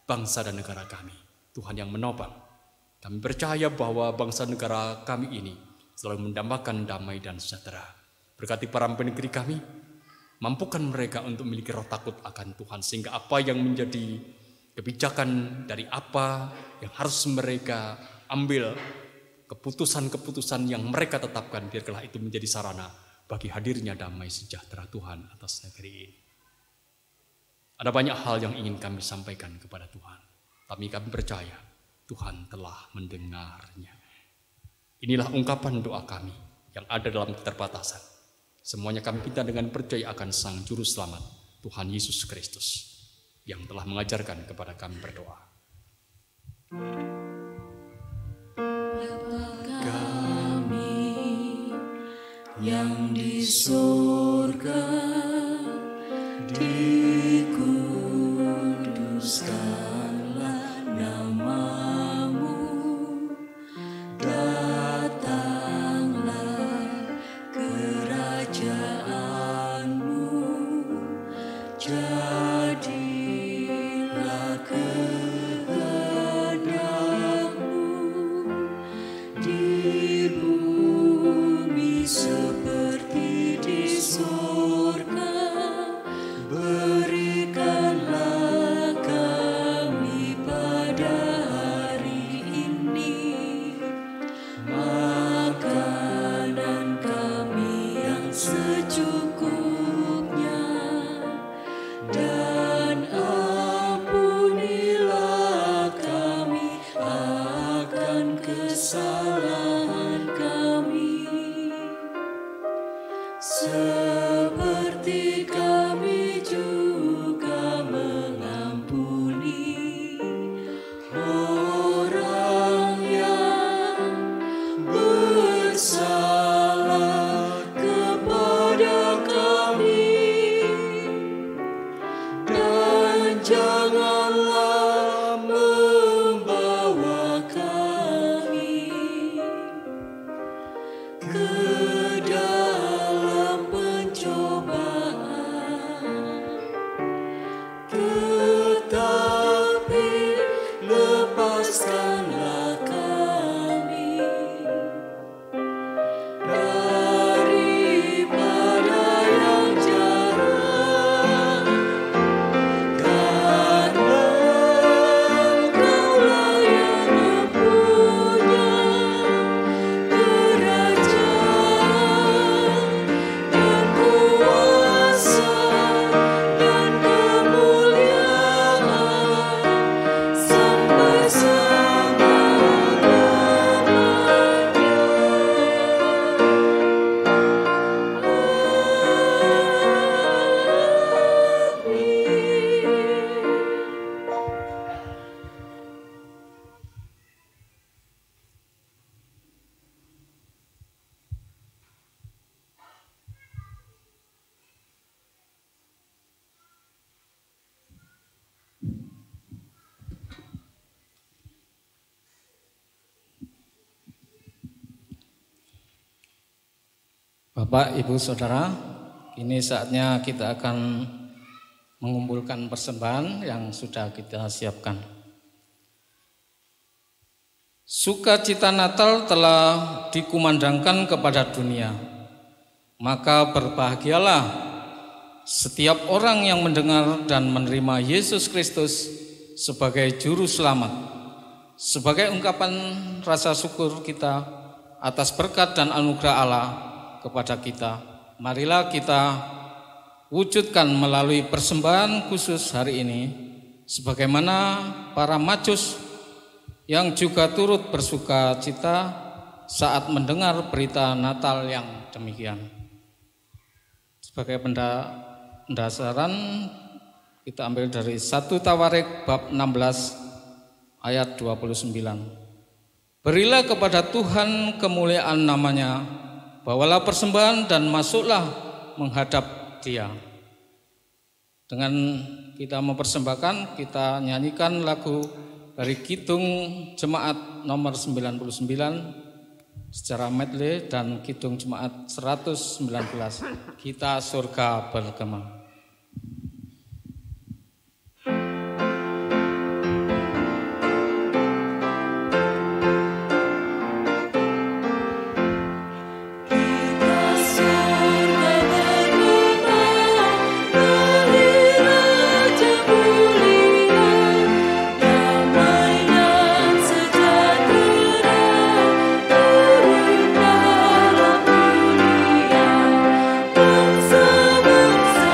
bangsa dan negara kami. Tuhan yang menopang. Kami percaya bahwa bangsa negara kami ini selalu mendambakan damai dan sejahtera. Berkati para pemimpin negeri kami, mampukan mereka untuk memiliki roh takut akan Tuhan, sehingga apa yang menjadi kebijakan dari apa yang harus mereka ambil, keputusan-keputusan yang mereka tetapkan, biarlah itu menjadi sarana bagi hadirnya damai sejahtera Tuhan atas negeri ini. Ada banyak hal yang ingin kami sampaikan kepada Tuhan, tapi kami percaya Tuhan telah mendengarnya. Inilah ungkapan doa kami yang ada dalam keterbatasan. Semuanya kami minta dengan percaya akan Sang Juru Selamat, Tuhan Yesus Kristus, yang telah mengajarkan kepada kami berdoa. Bapa kami yang di surga, dikuduskanlah nama-Mu, datanglah kerajaan-Mu, jadilah kehendak-Mu di bumi seperti di surga. Berikanlah kami pada hari ini makanan kami yang secukupnya, dan ampunilah kami akan kesalahan kami, seperti kami juga mengampuni orang yang bersalah kepada kami, dan janganlah membawa kami ke dalam pencobaan, tetapi lepaskanlah kami daripada yang jahat, karena Engkaulah yang mempunyai kerajaan dan kuasa dan kemuliaan sampai Bapak, Ibu, Saudara, ini saatnya kita akan mengumpulkan persembahan yang sudah kita siapkan. Sukacita Natal telah dikumandangkan kepada dunia, maka berbahagialah setiap orang yang mendengar dan menerima Yesus Kristus sebagai juru selamat, sebagai ungkapan rasa syukur kita atas berkat dan anugerah Allah kepada kita. Marilah kita wujudkan melalui persembahan khusus hari ini, sebagaimana para majus yang juga turut bersuka cita saat mendengar berita Natal yang demikian. Sebagai pendasaran, kita ambil dari 1 Tawarik bab 16 ayat 29. Berilah kepada Tuhan kemuliaan namanya, bawalah persembahan dan masuklah menghadap Dia. Dengan kita mempersembahkan, kita nyanyikan lagu dari Kidung Jemaat nomor 99 secara medley dan Kidung Jemaat 119, Kita Surga Bergema. Bangsa-bangsa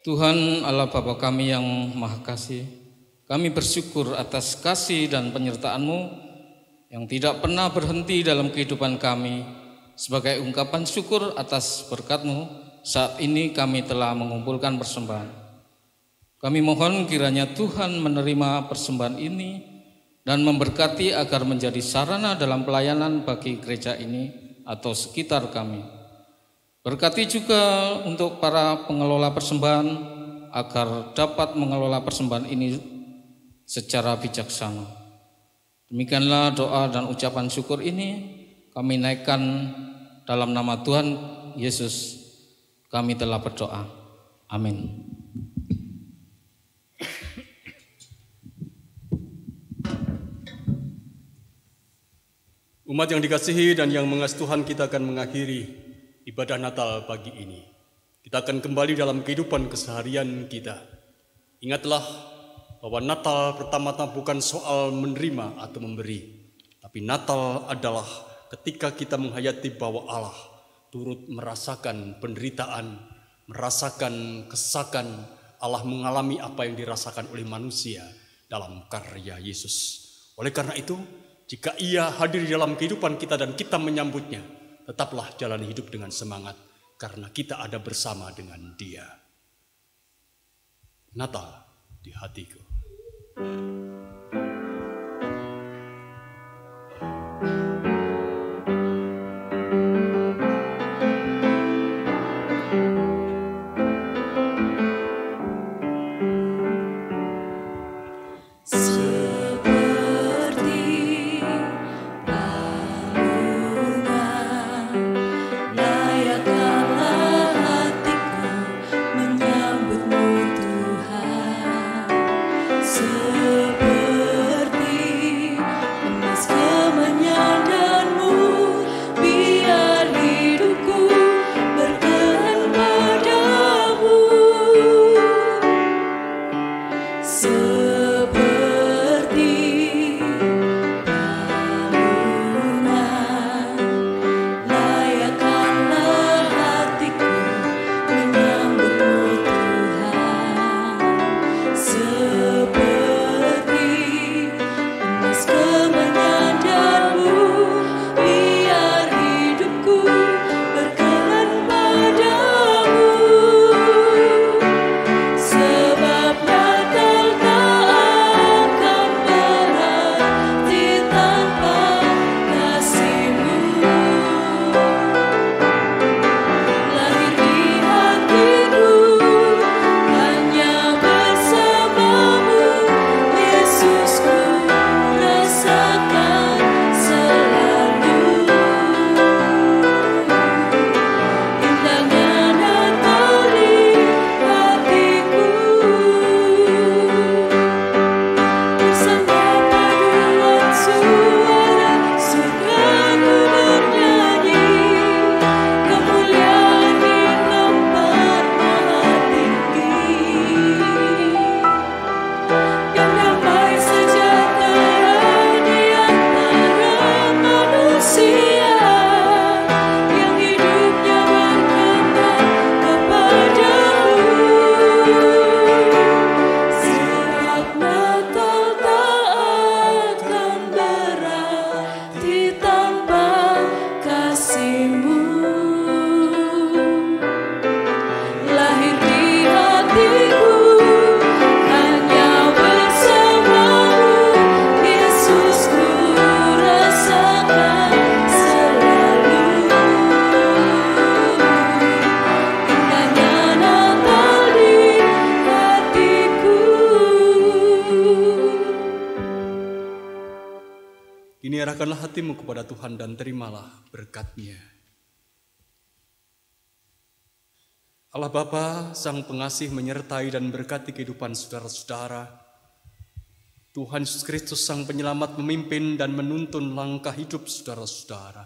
Tuhan Allah Bapa kami yang Maha Kasih, kami bersyukur atas kasih dan penyertaan-Mu yang tidak pernah berhenti dalam kehidupan kami. Sebagai ungkapan syukur atas berkat-Mu, saat ini kami telah mengumpulkan persembahan. Kami mohon kiranya Tuhan menerima persembahan ini dan memberkati agar menjadi sarana dalam pelayanan bagi gereja ini atau sekitar kami. Berkati juga untuk para pengelola persembahan agar dapat mengelola persembahan ini secara bijaksana. Demikianlah doa dan ucapan syukur ini kami naikkan dalam nama Tuhan Yesus. Kami telah berdoa. Amin. Umat yang dikasihi dan yang mengasihi Tuhan, kita akan mengakhiri ibadah Natal pagi ini. Kita akan kembali dalam kehidupan keseharian kita. Ingatlah bahwa Natal pertama-tama bukan soal menerima atau memberi, tapi Natal adalah ketika kita menghayati bahwa Allah turut merasakan penderitaan, merasakan kesakan. Allah mengalami apa yang dirasakan oleh manusia dalam karya Yesus. Oleh karena itu, jika Ia hadir di dalam kehidupan kita dan kita menyambutnya, tetaplah jalani hidup dengan semangat karena kita ada bersama dengan Dia. Natal di hatiku. Arahkanlah hatimu kepada Tuhan dan terimalah berkat-Nya. Allah Bapa, Sang Pengasih menyertai dan berkati kehidupan saudara-saudara. Tuhan Yesus Kristus, Sang Penyelamat, memimpin dan menuntun langkah hidup saudara-saudara.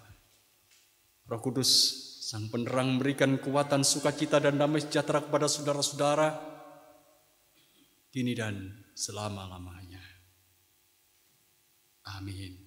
Roh Kudus, Sang Penerang, memberikan kekuatan, sukacita, dan damai sejahtera kepada saudara-saudara, kini dan selama-lamanya. Amin.